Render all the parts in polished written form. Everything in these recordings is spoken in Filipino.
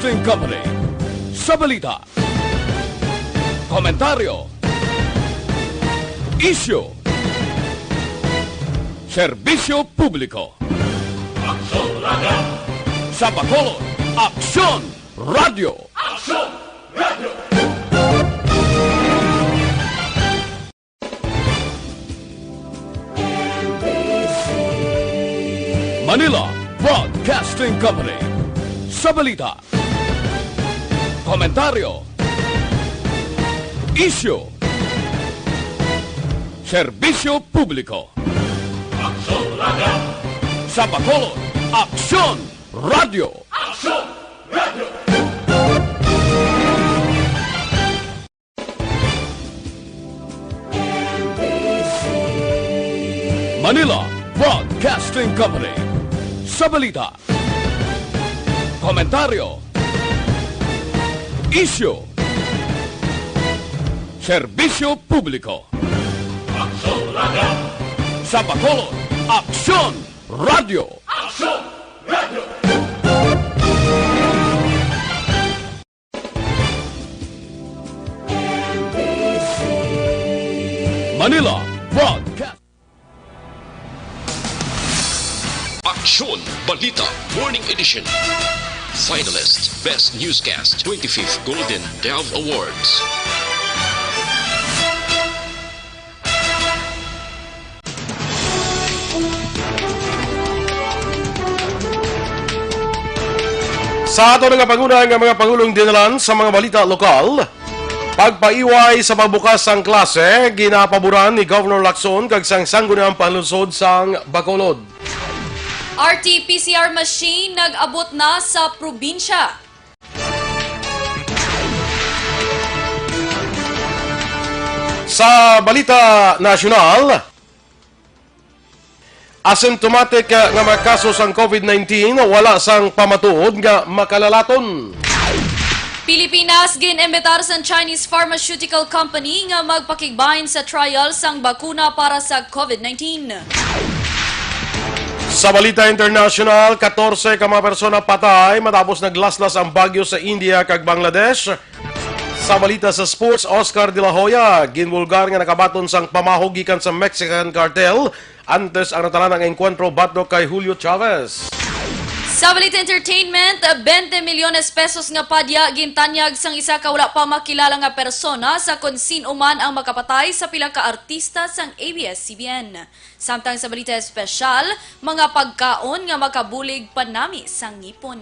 Broadcasting Company. Sa balita, komentaryo, isyu, serbisyo publiko. Aksyon Radio! Sa Bacolod, Aksyon Radio! Aksyon Radio! Manila Broadcasting Company. Sa balita, komentaryo, isyu, serbisyo publiko. Aksyon Radio! Sa Bacolod, Aksyon Radio! Aksyon Radio! Manila Broadcasting Company. Sa balita, komentaryo, isyu, serbisyo publiko. Aksyon Radio! Sa Bacolod, Aksyon Radio! Aksyon Radio! Manila Broadcast. Aksyon Balita Morning Edition. Finalist Best Newscast 25th Golden Dove Awards. Sa ato nga pangunang nga mga pangulong dinalan sa mga balita lokal, pagpaiway sa pagbukas sang klase, ginapaboran ni Governor Aksyon kag sang sangguniang panlusod sang Bacolod. RT-PCR machine nag-abot na sa probinsya. Sa balita nasyonal, asymptomatic nga mga kaso sang COVID-19 wala sang pamatuod nga makalalaton. Pilipinas gin-imbitar sa Chinese pharmaceutical company nga magpakigbahin sa trial sang bakuna para sa COVID-19. Sa balita international, 14 ka mga persona patay matapos naglaslas ang bagyo sa India kag Bangladesh. Sa balita sa sports, Oscar de la Hoya ginbulgar nga nakabaton sang pamahog gikan sa Mexican cartel antes ang natalan ng enkwentro batok kay Julio Chavez. Sa balita entertainment, 20 milyones pesos nga padya gintanyag sang isa ka wala pa makilala nga persona sa kung sino man ang makapatay sa pila ka artista sang ABS-CBN. Samtang sa balita espesyal, mga pagkaon nga makabulig panami sang ngipon.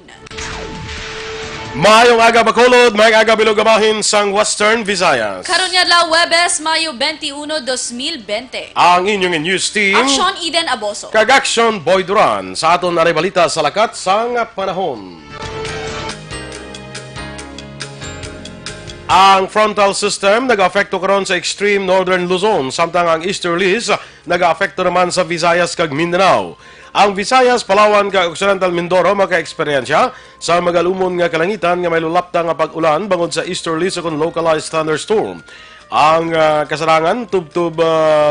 Maayong aga Bacolod, maayong aga Bilog-Amahin sang Western Visayas. Karon nga Webes, Mayo 21, 2020. Ang inyong news team, Aksyon Eden Aboso. kag Aksyon Boy Duran sa aton na balita sa lakat sang panahon. Ang frontal system nag-afekto karon sa extreme northern Luzon, samtang ang easterlies nag-afekto naman sa Visayas kag Mindanao. Ang Visayas, Palawan kag Occidental Mindoro maka-eksperyensya sa magalumon nga kalangitan nga may lulapta nga pag-ulan bangod sa easterlies o localized thunderstorm. Ang kasarangan tubtub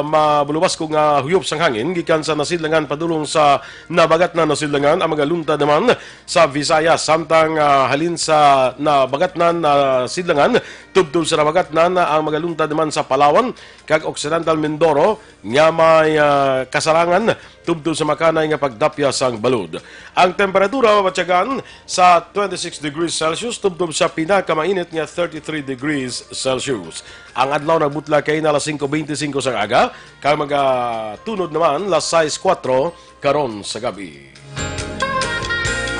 mabulubas kung huyop sang hangin gikan sa nasidlangan padulong sa nabagat na nasidlangan ang mga luntad naman sa Visayas, samtang halin sa nabagat na nasidlangan tubtub sa nabagat na ang mga luntad naman sa Palawan kag Occidental Mindoro nga may kasarangan tubtub sa makanay nga pagdapya sang balod. Ang temperatura mabatyagan sa 26 degrees Celsius tubtub sa pinakamainit nga 33 degrees Celsius. Ang adlaw nagbutla kay na 5:25 sang aga, kag magatunod naman 6:04 karon sa gabi.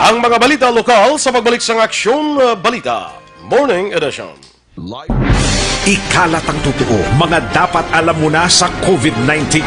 Ang mga balita lokal sa pagbalik sang Aksyon Balita Morning Edition. Ikalat ang totoo, mga dapat alam mo na sa COVID-19.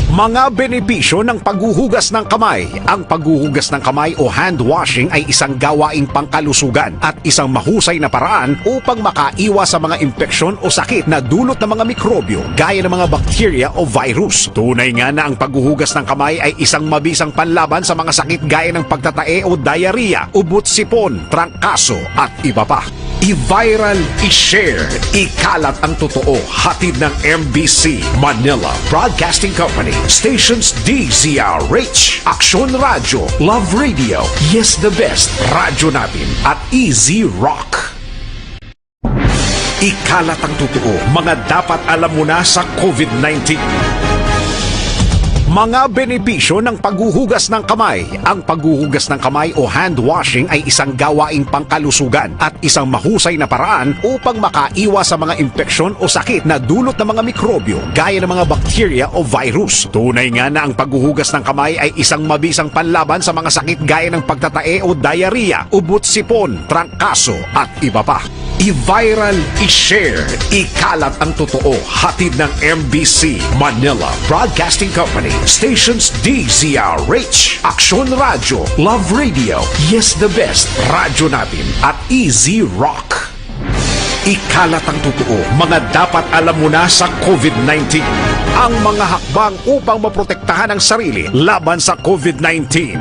Mga benepisyo ng paghuhugas ng kamay. Ang paghuhugas ng kamay o hand washing ay isang gawaing pangkalusugan at isang mahusay na paraan upang makaiwas sa mga impeksyon o sakit na dulot ng mga mikrobyo gaya ng mga bakterya o virus. Tunay nga na ang paghuhugas ng kamay ay isang mabisang panlaban sa mga sakit gaya ng pagtatae o diarrhea, ubot-sipon, trangkaso at iba pa. I-viral, i-share, ikalat ang totoo. Hatid ng MBC Manila Broadcasting Company. Stations DZRH, Aksyon Radio, Love Radio, Yes the Best, Radyo Natin at Easy Rock. Ikalat ang totoo, mga dapat alam mo na sa COVID-19. Mga benepisyo ng paghuhugas ng kamay. Ang paghuhugas ng kamay o hand washing ay isang gawaing pangkalusugan at isang mahusay na paraan upang makaiwas sa mga impeksyon o sakit na dulot ng mga mikrobyo gaya ng mga bakterya o virus. Tunay nga na ang paghuhugas ng kamay ay isang mabisang panlaban sa mga sakit gaya ng pagtatae o diarrhea, ubot-sipon, trangkaso at iba pa. I-viral, i-share, ikalat ang totoo. Hatid ng MBC Manila Broadcasting Company. Stations DZRH, Aksyon Radio, Love Radio, Yes the Best, Radyo Natin at Easy Rock. Ikalat ang totoo, mga dapat alam mo na sa COVID-19. Ang mga hakbang upang maprotektahan ang sarili laban sa COVID-19.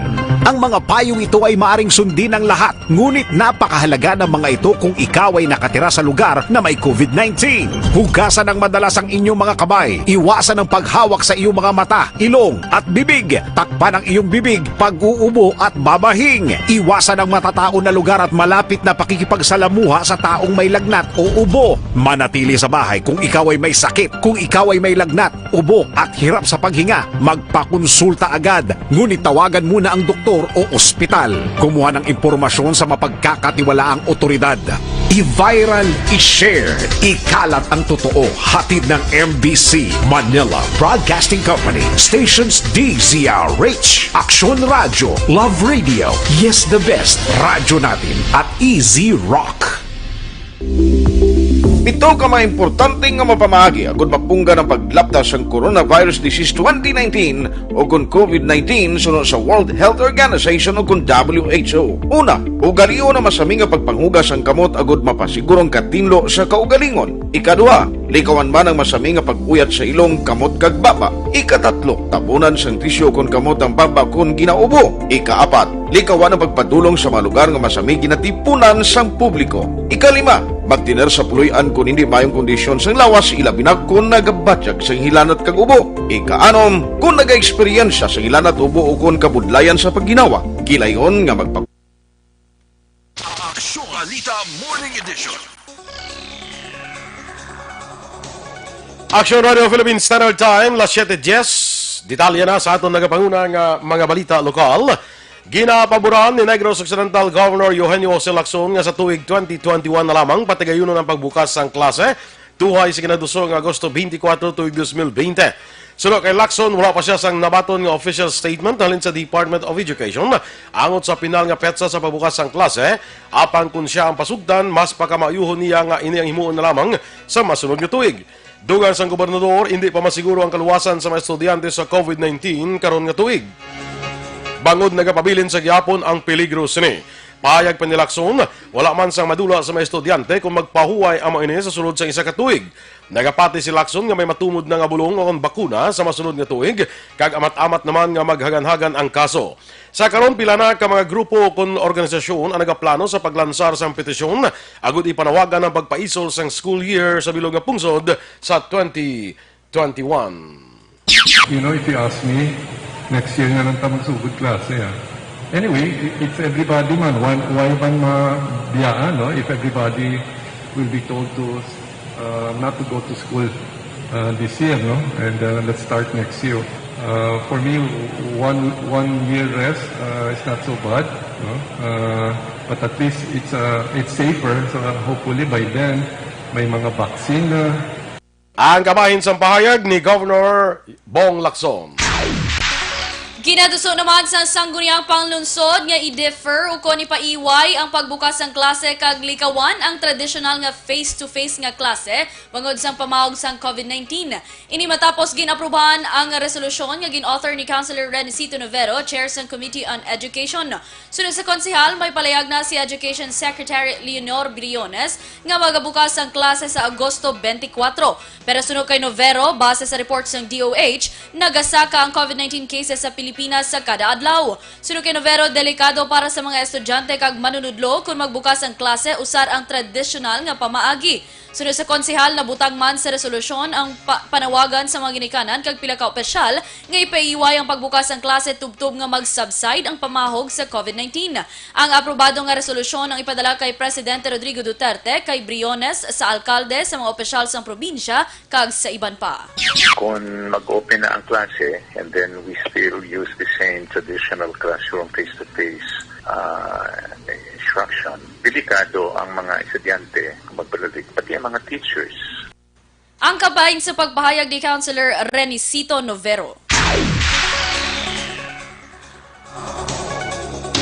Ang mga payong ito ay maaring sundin ng lahat, ngunit napakahalaga ng mga ito kung ikaw ay nakatira sa lugar na may COVID-19. Hugasan ng madalas ang inyong mga kamay, iwasan ang paghawak sa iyong mga mata, ilong at bibig, takpan ang iyong bibig, pag-uubo at babahing. Iwasan ang matatao na lugar at malapit na pakikipagsalamuha sa taong may lagnat o ubo. Manatili sa bahay kung ikaw ay may sakit, kung ikaw ay may lagnat, ubo at hirap sa paghinga, magpakonsulta agad. Ngunit tawagan muna ang doktor o ospital. Kumuha ng impormasyon sa mapagkakatiwalaang otoridad. I-viral, i-share, ikalat ang totoo. Hatid ng MBC Manila Broadcasting Company. Stations DZRH, Aksyon Radio, Love Radio, Yes the Best, Radyo Natin at Easy Rock. Ito ka mga importante nga mapamagi agud mapungga ng paglaptas ang Coronavirus Disease 2019 o kung COVID-19 sunod sa World Health Organization o kung WHO. Una, ugalion na masami nga pagpanghugas ang kamot agud mapasigurong katinlo sa kaugalingon. Ikadua, likawan man ang masami nga pag-uyat sa ilong, kamot kag baba. Ikatatlo, tabunan sang tisyo kon kamot ang baba kon ginaubo. Ikaapat, likawan ang pagpadulong sa mga lugar nga masami ginatipunan sang publiko. Ikalima, magtiner sa puluyan kung hindi mayong kondisyon sang lawas, ilabi na kung nagabatyag sang hilanat kag ubo. Ikaanom, kung naga-eksperyensya sang hilanat ubo o kung kabudlayan sa pagginawa. Gilayon nga Aksyon Balita Morning Edition. Aksyon Radio Philippine Standard Time, las 7:10. Detalye na sa aton nagapangunang mga balita lokal. Ginapaboran ni Negros Occidental Governor Eugenio Jose Lacson nga sa tuig 2021 na lamang patigayunon ang pagbukas sang klase tuhay sa kinaduso ng Agosto 24 tuig 2020. Sunod kay Lacson, wala pa siya sang nabaton nga official statement halin sa Department of Education angot sa pinal nga petsa sa pagbukas sang klase apan kun siya ang pasugdan mas pakamayuhon niya nga ini ang himuon na lamang sa masunod nga tuig. Dugan sang gobernador, hindi pa masiguro ang kaluwasan sa mga estudyante sa COVID-19 karon nga tuig. Bangod nagapabilin sa gihapon ang peligro sini. Pahayag pa ni Lacson, wala man sang madula sa mga estudyante kung magpahuway ang mga ini sa sunod sa isa ka tuig. Nagapati si Lacson nga may matumod na nga bulong o bakuna sa masunod nga tuig, kag amat-amat naman nga maghagan-hagan ang kaso. Sa karon pila na ka mga grupo kon organisasyon ang nagaplano sa paglansar sang petisyon agud ipanawagan ang pagpaisol sang school year sa bilog nga pungsod sa 2021. You know, if you ask me, next year na lang tayo magsugod klase. Anyway, it's everybody man. Why man mabiyaan, no? If everybody will be told to not to go to school this year, no? And let's start next year. For me, one year rest is not so bad, no? But at least it's safer. So hopefully by then may mga vaccine na. Ang kabahin sa pahayag ni Governor Bong Lacson. Ginaduso naman sa sangguniang panglunsod nga i-defer o kon ipaiway ang pagbukas ng klase kag likawan ang tradisyonal nga face-to-face nga klase bangod sang pamawag sang COVID-19. Ini matapos ginaprubahan ang resolusyon nga gin-author ni Councilor Renicito Novero, Chair sang Committee on Education. Sunod sa konsehal, may palayag na si Education Secretary Leonor Briones nga magabukas ang klase sa Agosto 24. Pero sunod kay Novero, base sa reports ng DOH, nagasaka ang COVID-19 cases sa Pilipinas Pilipinas sa kada adlaw. Sunod kay Novero, delikado para sa mga estudyante kag manunudlo kung magbukas ang klase usar ang tradisyonal nga pamaagi. Sunod sa konsehal, nabutang man sa resolusyon ang panawagan sa mga ginikanan kag pila ka opisyal nga ipaiway ang pagbukas ang klase tubtob nga mag-subside ang pamahog sa COVID-19. Ang aprobado nga resolusyon ang ipadala kay Presidente Rodrigo Duterte kay Briones sa alkalde sa mga opisyal sa probinsya kag sa iban pa. Kung mag-open na ang klase and then we still use the same traditional classroom face-to-face instruction, delikado ang mga estudyante magbalik, pati ang mga teachers. Ang kabahin sa pagpahayag ni Councilor Renicito Novero.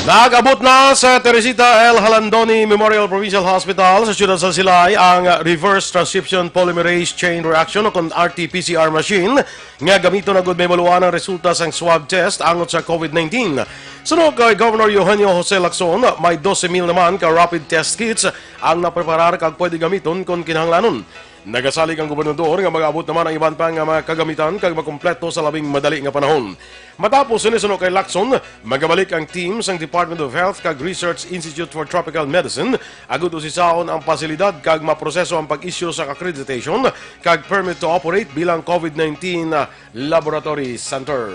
Nag-abot na sa Teresita L. Halandoni Memorial Provincial Hospital sa siyudad sa Silay ang reverse transcription polymerase chain reaction o RT-PCR machine nga gamito na gud may maluan ang resulta sang swab test angot sa COVID-19. Sunod kay Governor Eugenio Jose Lacson, may 12,000 naman ka rapid test kits ang napreparar kag pwede gamiton kung kinahanglanon. Nagasalig ang gobernador nga mag-abot naman ang iban pa nga mga kagamitan kag makumpleto sa labing madali nga panahon. Matapos sinisunod kay Lacson, magabalik ang team sang Department of Health kag Research Institute for Tropical Medicine agud usisaon ang pasilidad kag maproseso ang pag-issue sa accreditation kag permit to operate bilang COVID-19 laboratory center.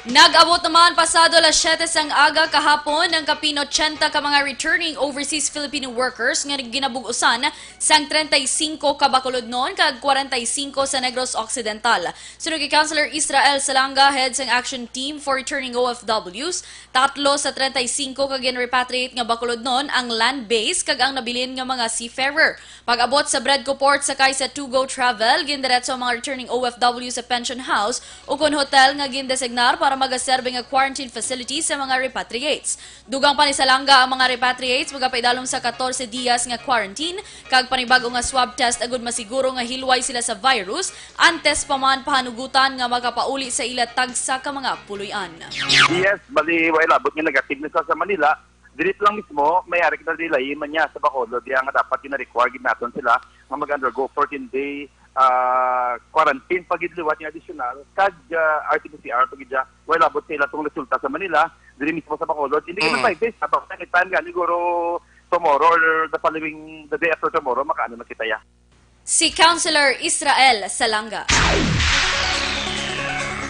Nag-abot naman pasado alas 7 sang aga kahapon ng kapino 80 ka mga returning overseas Filipino workers nga ginabugusan sang 35 ka Bacolod kag 45 sa Negros Occidental. Sunod kay Councilor Israel Salanga, head sang Action Team for Returning OFWs, 3 sa 35 ka gin-repatriate nga Bacolod ang land base kag ang nabilin nga mga seafarer. Pag-abot sa Bredco Port sakay sa To-Go Travel, gindiretso ang mga returning OFWs sa pension house o kon hotel nga gindesignar para magaserbe nga quarantine facility sa mga repatriates. Dugang pa ni Salanga ang mga repatriates magapaidalom sa 14 dias nga quarantine kag panibago nga swab test agud masiguro nga hilway sila sa virus antes pa man pahanugutan nga makapauli sa ila tagsa ka mga puloy-an. Yes, bali way labot nga negative na sa Manila. Dirit lang mismo may ari kita delay man niya sa Bacolod diya nga dapat gina-require gid naton sila nga mag-undergo 14-day quarantine pagidliwat yung additional kag RT-PCR pagidya wala labot sila itong resulta sa Manila dili mismo sa Bacolod hindi naman 5 days tapos time nga siguro tomorrow or the day after tomorrow makaano na kita ya. Si Councilor Israel Salanga.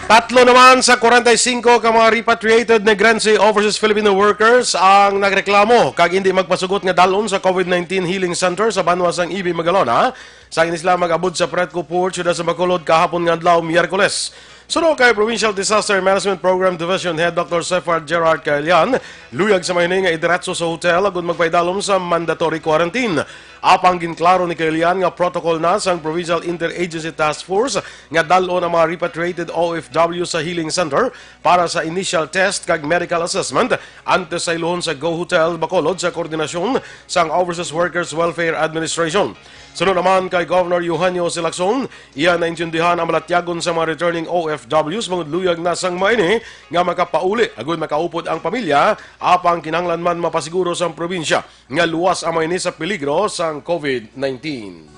3 naman sa 45 ka mga repatriated Negrense overseas Filipino workers ang nagreklamo kag hindi magpasugot nga dalon sa COVID-19 Healing Center sa Banwasang Ibi, Magalona. Sa sila mag-abot sa Bredco Port, siyudad sa Bacolod kahapon nga adlaw Miyerkules. Sunod kay Provincial Disaster Management Program Division Head Dr. Sefard Gerard Caelian, luyag sa mahini nga idiretso sa hotel agud magpaidalom sa mandatory quarantine. Apang ginklaro ni Caelian nga protocol na sang Provincial Interagency Task Force nga dalon ang mga repatriated OFW sa Healing Center para sa initial test kag medical assessment antes sa iluhon sa Go Hotel Bacolod sa koordinasyon sang Overseas Workers Welfare Administration. Sunod naman kay Governor Eugenio Lacson, iyan na intindihan ang malatyagon sa mga returning OFWs mga luyag na sang maini nga makapauli agud makaupod ang pamilya apang kinahanglan man mapasiguro sa probinsya nga luwas ang maini sa peligro sang COVID-19.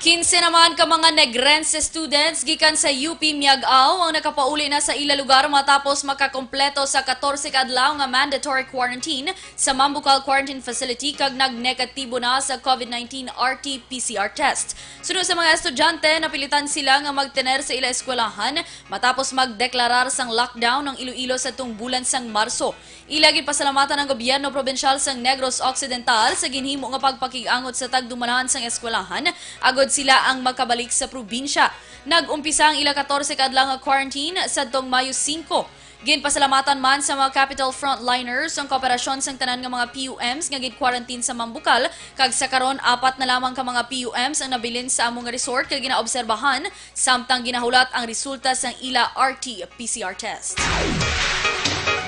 15 naman ka mga Negrense students gikan sa UP Miagao ang nakapauli na sa ila lugar matapos makakompleto sa 14 ka adlaw nga mandatory quarantine sa Mambucal Quarantine Facility kag nagnegatibo na sa COVID-19 RT-PCR test. Sunod sa mga estudyante, napilitan sila nga magtener sa ila eskwelahan matapos magdeklarar sang lockdown ng Iloilo sa tung bulan sang Marso. Ilagin pasalamatan ng gobyerno probinsyal sang Negros Occidental sa ginhimo nga pagpakig-angot sa tagdumanahan sang eskwelahan agod sila ang makabalik sa probinsya. Nag-umpisa ang ila 14 ka adlaw nga quarantine sadtong Mayo 5. Ginpasalamatan man sa mga Capital Frontliners ang kooperasyon sang tanan nga mga PUMs nga gid-quarantine sa Mambucal kag sa karon 4 na lamang ka mga PUMs ang nabilin sa among resort kag ginaobserbahan samtang ginahulat ang resulta sang ila RT-PCR test.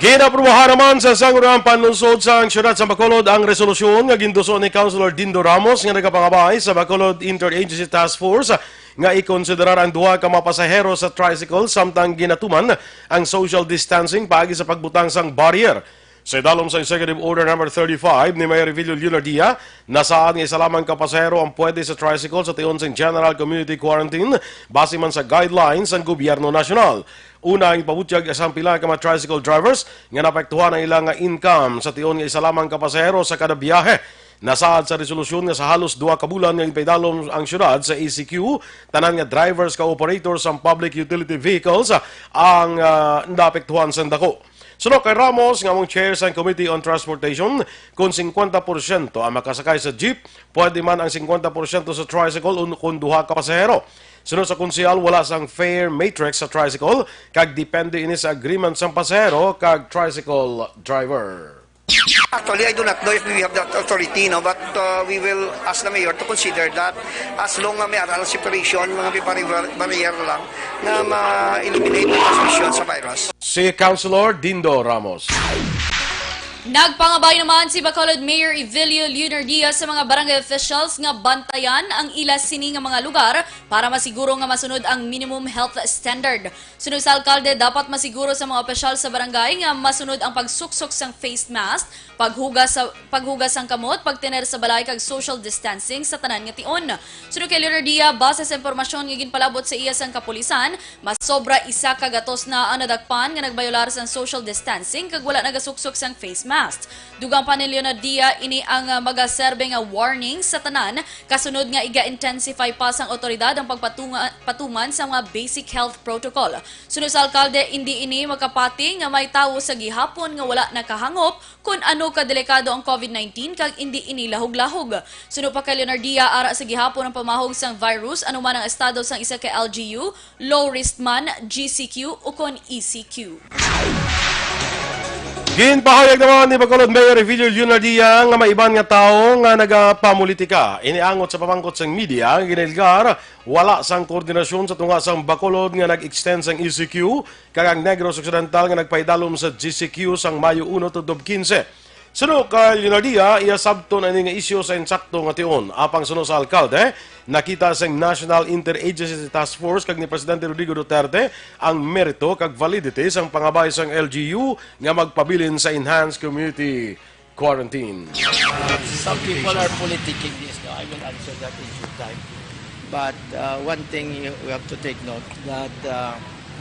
Ginaprubahan naman sa sangguniang panlunsod sa siyudad sa Bacolod ang resolusyon nga ginduso ni Councilor Dindo Ramos nga nagapangabay sa Bacolod Interagency Task Force nga ikonsiderar ang duha ka mga pasahero sa tricycle samtang ginatuman ang social distancing paagi sa pagbutang sang barrier. Sa idalom sa Executive Order number 35 ni Mayor Evilio Lunardia, nasaan nga isa lamang kapasahero ang pwede sa tricycle sa tiyon sa General Community Quarantine base man sa guidelines ng Gobyerno Nasyonal. Una ang ipabutyag isang pila ka mga tricycle drivers nga napektuhan ang ilang income sa tiyon nga isa lamang kapasahero sa kada biyahe. Nasaad sa resolusyon nga sa halos 2 ka bulan nga ipaidalom ang syudad sa ECQ, tanan nga drivers ka operators ang public utility vehicles ang napektuhan sa dako. Sunod kay Ramos nga mong chair sa Committee on Transportation, kung 50% ang makasakay sa jeep, pwede man ang 50% sa tricycle kung 2 ka pasahero. Sunod sa konsyal, wala sang fare matrix sa tricycle, kag depende ini sa agreement sa pasahero kag tricycle driver. Actually, I do not know if we have that authority, no, but we will ask the mayor to consider that as long as may aral separation, mga barrier lang na ma-eliminate the transmission sa virus. Si Councilor Dindo Ramos. Nagpangabay naman si Bacolod Mayor Evilio Lunardia sa mga barangay officials nga bantayan ang ila sini nga mga lugar para masiguro nga masunod ang minimum health standard. Sunod sa alkalde, dapat masiguro sa mga opisyal sa barangay nga masunod ang pagsuksok sang face mask, paghugas sang kamot, pagtiner sa balay kag social distancing sa tanan nga tion. Sunod kay Lunardia, base sa impormasyon nga ginpalabot sa iya sang kapulisan, mas sobra isa ka gatos na ang nadakpan nga nagbayolar sang social distancing kag wala nagasuksok sang face mask. Dugang pa ni Lunardia, ini ang magaserbe nga warning sa tanan, kasunod nga iga-intensify pa sang otoridad ang pagpatuman sa mga basic health protocol. Sunod sa alkalde, hindi ini makapati nga may tawo sa gihapon nga wala nakahangop kung ano kadelikado ang COVID-19 kag hindi ini lahog-lahog. Sunod pa kay Lunardia, ara sa gihapon ang pamahog sang virus anuman ang estado sang isa ka LGU, low risk man, GCQ o kon ECQ. Ginpahayag naman ni Bacolod Mayor Evilio Lunardia nga maiban nga tao nga nagapamulitika. Iniangot sa pamangkot sang media, ginilgar, wala sang koordinasyon sa tunga sang Bacolod nga nag-extend sang ECQ, kag ang Negros Occidental nga nagpaidalom sa GCQ sang Mayo 1 to 15. Sunod kay Lunardia, iya sabto na nga isyo sa insakto nga tion. Apang sunod sa alkalde, nakita sa National Interagency Task Force kag ni Presidente Rodrigo Duterte ang merito kag validity sang pangabay sang LGU nga magpabilin sa enhanced community quarantine. Some people are politicking this. No? I will answer that in due time. But one thing we have to take note that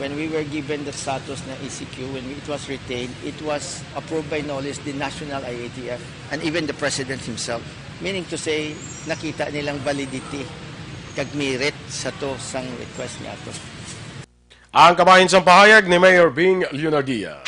when we were given the status na ECQ, when it was retained, it was approved by no less the National IATF and even the President himself. Meaning to say, nakita nilang validity kag merit sa to sang request niya to. Ang kabahin sang pahayag ni Mayor Bing Lunardia.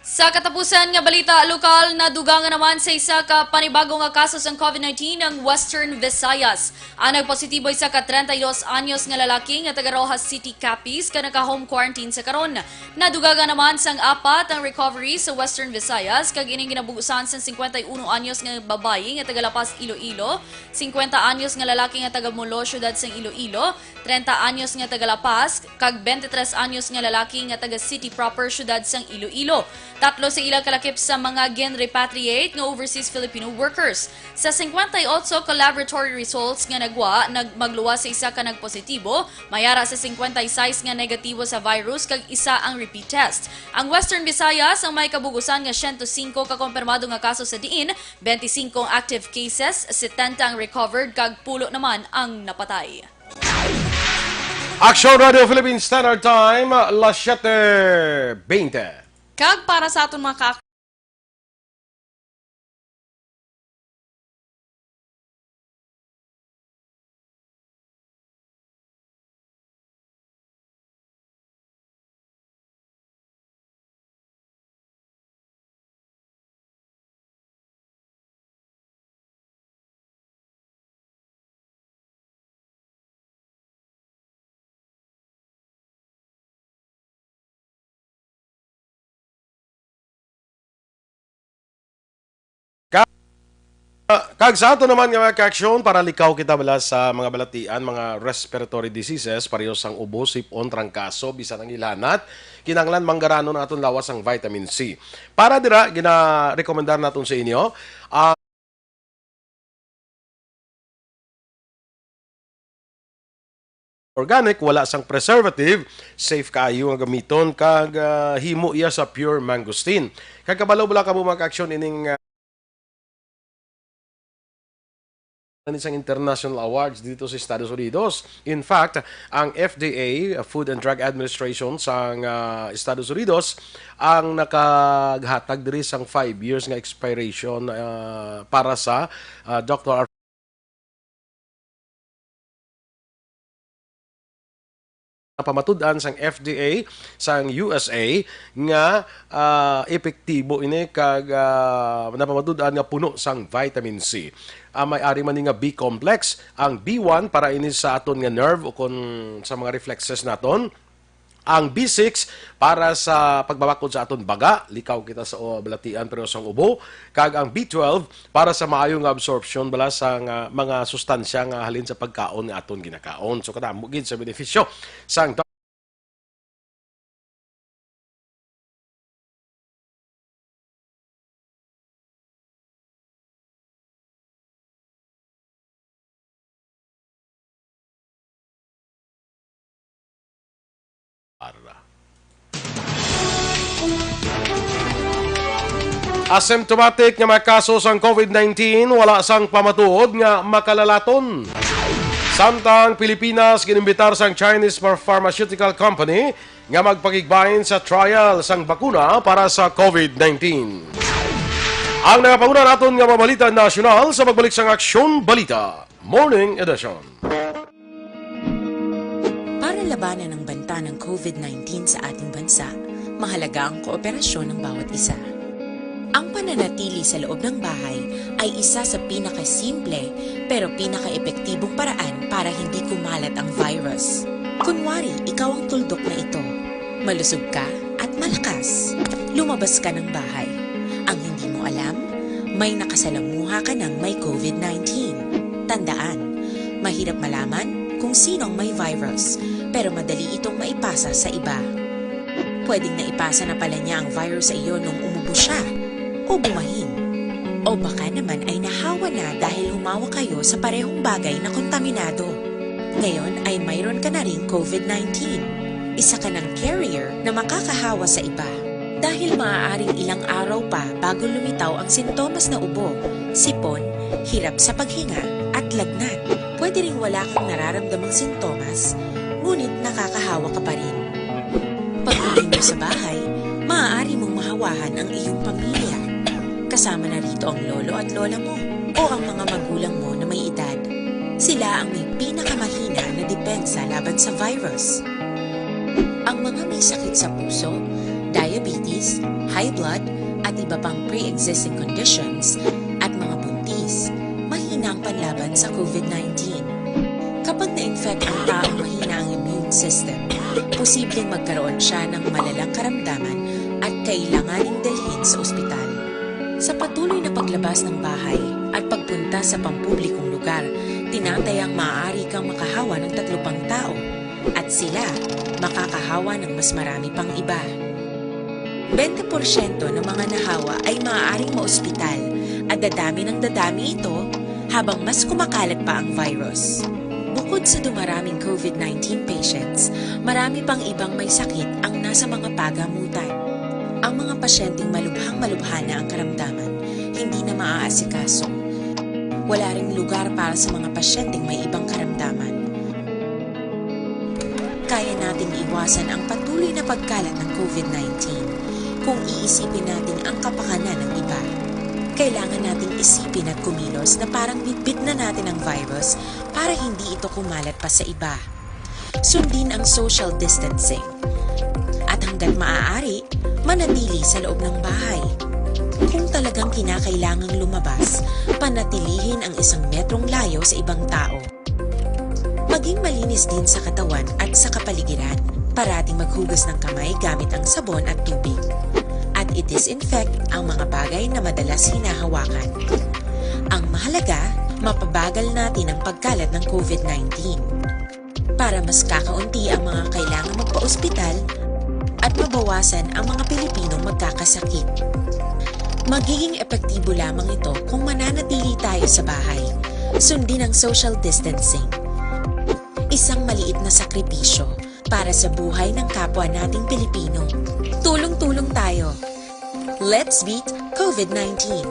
Sa katapusan nga balita lokal, nadugangan naman sa isa ka panibagong nga kaso ng COVID-19 ng Western Visayas. Ang nagpositibo isa ka 32 anyos nga lalaki nga taga Rojas City, Capiz ka naka-home quarantine sa karon. Nadugangan naman sang 4 ang recovery sa Western Visayas kag ining ginabugusan sang 51 anyos nga babayi nga taga La Paz, Iloilo, 50 anyos nga lalaki nga taga Molo, syudad sang Iloilo, 30 anyos nga taga La Paz kag 23 anyos nga lalaki nga taga City proper, syudad sang Iloilo. Tatlo sa ilang kalakip sa mga gen-repatriate nga overseas Filipino workers. Sa 58 ka laboratory results nga magluwa sa isa ka nagpositibo, mayara sa 56 nga negatibo sa virus kag isa ang repeat test. Ang Western Visayas ang may kabugusan nga 105 ka kumpirmado nga kaso sa diin, 25 active cases, 70 ang recovered kag pulo naman ang napatay. Aksyon Radio Philippine Standard Time, las 7:20. Kag para sa aton mga Kag sa ato naman nga mga ka-aksyon para likaw kita bala sa mga balatian, mga respiratory diseases, parehas ang ubo, sipon, trangkaso, bisan ang ilanat, kinanglan manggaranon naton lawas ang vitamin C. Para dira gina-rekomendar naton sa inyo organic, wala sang preservative, safe kaayo nga gamiton kag himo iya sa pure mangosteen. Kag kabalo bala ka mo mag-aksyon ining isang international awards dito sa Estados Unidos. In fact, ang FDA, Food and Drug Administration sa Estados Unidos, ang nakaghatag diri sang 5 years nga expiration para sa Dr. Pamatud-an sang FDA sang USA nga epektibo ini kag napamatud-an nga puno sang vitamin C. May ari man nga B complex, ang B1 para ini sa aton nga nerve o kon sa mga reflexes naton. Ang B6 para sa pagbabakod sa aton baga, likaw kita sa balatian pero sa ubo, kag ang B12 para sa maayong absorption bala sa mga sustansya nga halin sa pagkaon nga aton ginakaon. So kadamo gid sa benepisyo sang asymptomatic nga mga kaso sang COVID-19 wala sang pamatuod nga makalalaton. Samtang Pilipinas ginimbitar sang Chinese Pharmaceutical Company nga magpakigbahin sa trial sang bakuna para sa COVID-19. Ang nakapanguna naton nga mabalita nasyonal sa pagbalik sang Aksyon Balita Morning Edition. Para labanan ang banta ng COVID-19 sa ating bansa, mahalaga ang kooperasyon ng bawat isa. Ang pananatili sa loob ng bahay ay isa sa pinakasimple pero pinaka-epektibong paraan para hindi kumalat ang virus. Kunwari, ikaw ang tuldok na ito. Malusog ka at malakas. Lumabas ka ng bahay. Ang hindi mo alam, may nakasalamuha ka ng may COVID-19. Tandaan, mahirap malaman kung sino ang may virus, pero madali itong maipasa sa iba. Pwedeng naipasa na pala niya ang virus sa iyo nung umubo siya o bumahin. O baka naman ay nahawa na dahil humawa kayo sa parehong bagay na kontaminado. Ngayon ay mayroon ka na rin COVID-19. Isa ka ng carrier na makakahawa sa iba. Dahil maaaring ilang araw pa bago lumitaw ang sintomas na ubo, sipon, hirap sa paghinga at lagnat. Pwede ring wala kang nararamdamang sintomas, ngunit nakakahawa ka pa rin. Pag-uwi mo sa bahay, maaari mong mahawahan ang iyong pamilya. Kasama na rito ang lolo at lola mo o ang mga magulang mo na may edad. Sila ang may pinakamahina na depensa laban sa virus. Ang mga may sakit sa puso, diabetes, high blood, at iba pang pre-existing conditions at mga buntis, mahina ang panlaban sa COVID-19. Kapag na-infect ang taong mahina ang immune system, posibleng magkaroon siya ng malalang karamdaman at kailanganing dalhin sa ospital. Sa patuloy na paglabas ng bahay at pagpunta sa pampublikong lugar, tinatayang maaari kang makahawa ng 3 pang tao at sila makakahawa ng mas marami pang iba. 20% ng mga nahawa ay maaaring maospital at dadami ng dadami ito habang mas kumakalat pa ang virus. Bukod sa dumaraming COVID-19 patients, marami pang ibang may sakit ang nasa mga pagamutan. Ang mga pasyenteng malubhang-malubha na ang karamdaman, hindi na maaasikaso. Wala ring lugar para sa mga pasyenteng may ibang karamdaman. Kaya nating iwasan ang patuloy na pagkalat ng COVID-19 kung iisipin natin ang kapakanan ng iba. Kailangan nating isipin at kumilos na parang bitbit na natin ang virus para hindi ito kumalat pa sa iba. Sundin ang social distancing. At hanggat maaari, manatili sa loob ng bahay. Kung talagang kinakailangang lumabas, panatilihin ang 1 metrong layo sa ibang tao. Maging malinis din sa katawan at sa kapaligiran. Parating maghugas ng kamay gamit ang sabon at tubig. At i-disinfect ang mga bagay na madalas hinahawakan. Ang mahalaga, mapabagal natin ang pagkalat ng COVID-19. Para mas kakaunti ang mga kailangang magpa-ospital at mabawasan ang mga Pilipinong magkakasakit. Magiging epektibo lamang ito kung mananatili tayo sa bahay. Sundin ang social distancing. Isang maliit na sakripisyo para sa buhay ng kapwa nating Pilipino. Tulong-tulong tayo. Let's beat COVID-19.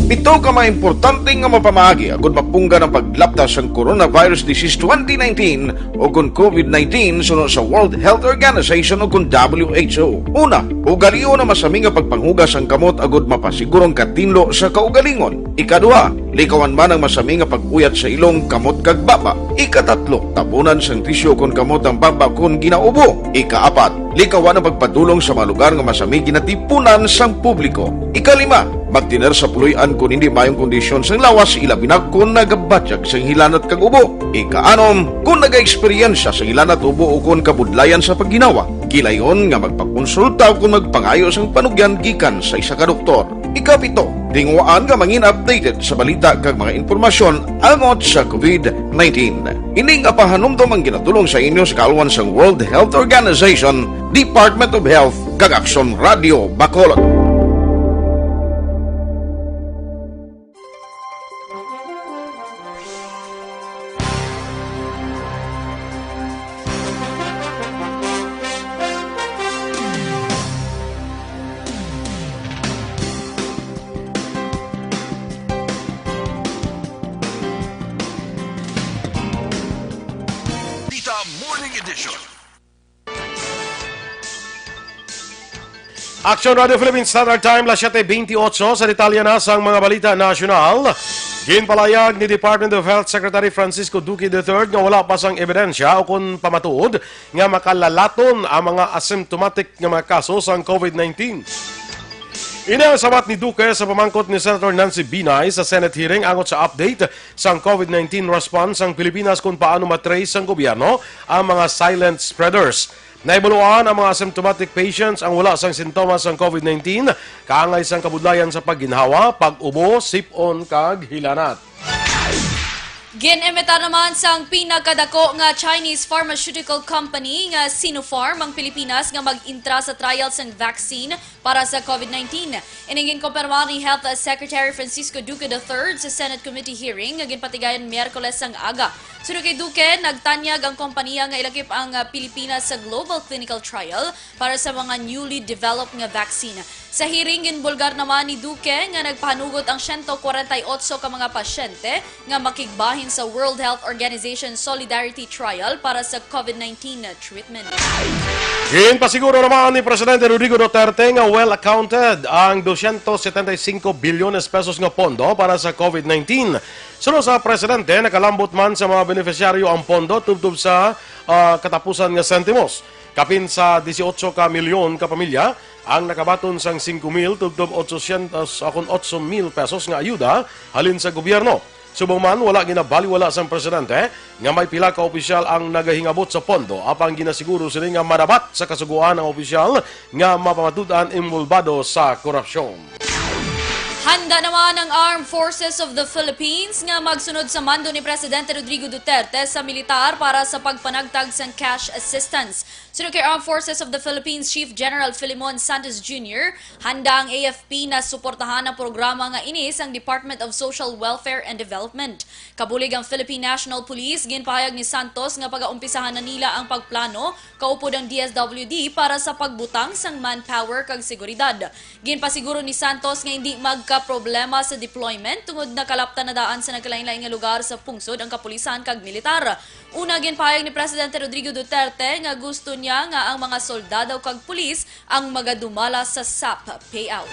Pito ka mga importante nga mapamagi agud mapungga ng paglaptas ang Coronavirus Disease 2019 o kung COVID-19 sunod sa World Health Organization o kung WHO. Una, ugaliyo na masami nga pagpanghugas ang kamot agud mapasigurong katinlo sa kaugalingon. Ikaduha, likawan man ang masami nga pag-uyat sa ilong kamot kag baba. Ikatatlo, tapunan sang tisyo kung kamot ang baba kung ginaubo. Ikaapat, likawan ang pagpadulong sa mga lugar nga masami ginatipunan sang publiko. Ikalima, magtiner sa puluyan kung hindi mayong kondisyon sang lawas ilabi na kung nagabatyag sang hilanat kag ubo. Ikaanom, kung naga-eksperyensya sang hilanat ubo o kung kabudlayan sa pagginawa. Gilayon nga magpakonsulta o kung magpangayo sang panugyan gikan sa isa ka doktor. Ikapito, tingwaan nga mangin updated sa balita kag mga informasyon angot sa COVID-19. Ining apahanumdom ang ginatulong sa inyo sa kaalwan sang World Health Organization, Department of Health kag Aksyon Radio Bacolod. Morning Edition. Aksyon Radio Philippines Standard Time, 7:28 sa detalya na sang mga balita nasyonal. Ginpalayag ni Department of Health Secretary Francisco Duque III nga wala pa sang ebidensya o kung pamatuod nga makalalaton ang mga asymptomatic nga mga kaso sang COVID-19. Inasabat ni Duque sa pamangkot ni Senator Nancy Binay sa Senate hearing angot sa update sang COVID-19 response ang Pilipinas kung paano matrace ang gobyerno ang mga silent spreaders. Naibuluan ang mga asymptomatic patients ang wala sang sintomas sang COVID-19, kaangay sang kabudlayan sa pagginhawa, pag-ubo, sipon, kag hilanat. Ginimita naman sang pinakadako nga Chinese pharmaceutical company nga Sinopharm ang Pilipinas nga mag-intra sa trial sang vaccine para sa COVID-19. Iningin kumpirma ni Health Secretary Francisco Duque III sa Senate Committee hearing nga ginpatigayon Miyerkules sang aga. Sunod kay Duque, nagtanyag ang kompanya nga ilakip ang Pilipinas sa global clinical trial para sa mga newly developed nga vaccine. Sa hearing, ginbulgar naman ni Duque nga nagpahanugot ang 148 ka mga pasyente nga makigbahin sa World Health Organization Solidarity Trial para sa COVID-19 treatment. Ginpasiguro naman ni Presidente Rodrigo Duterte nga well-accounted ang 275 bilyones pesos nga pondo para sa COVID-19. Sunod sa Presidente, nakalambot man sa mga beneficiaryo ang pondo tubtub sa katapusan nga sentimos. Kapin sa 18 ka milyon ka pamilya ang nakabaton sang 5,000 tubtob 800 akon 8,000 pesos nga ayuda halin sa gobyerno. Subong man wala ginabaliwala sang presidente nga may pila ka opisyal ang nagahingabot sa pondo apang ginasiguro sila nga marabat sa kasuguan ng opisyal nga mapamatudan involbado sa korupsyon. Handa naman ang Armed Forces of the Philippines nga magsunod sa mando ni Presidente Rodrigo Duterte sa militar para sa pagpanagtag sang cash assistance. Sunod kay Armed Forces of the Philippines Chief General Filimon Santos Jr., handa ang AFP na suportahan ang programa nga inis ang Department of Social Welfare and Development. Kabulig ang Philippine National Police, ginpahayag ni Santos nga pag-aumpisahan na nila ang pagplano kaupod ang DSWD para sa pagbutang sang manpower kag seguridad. Ginpasiguro ni Santos nga hindi magka-problema sa deployment tungod na kalaptan na daan sa nagkalain-lain nga lugar sa pungsod ang kapulisan kag militar. Una ginpahayag ni Presidente Rodrigo Duterte nga gusto niya nga ang mga soldado kag pulis ang magadumala sa SAP payout.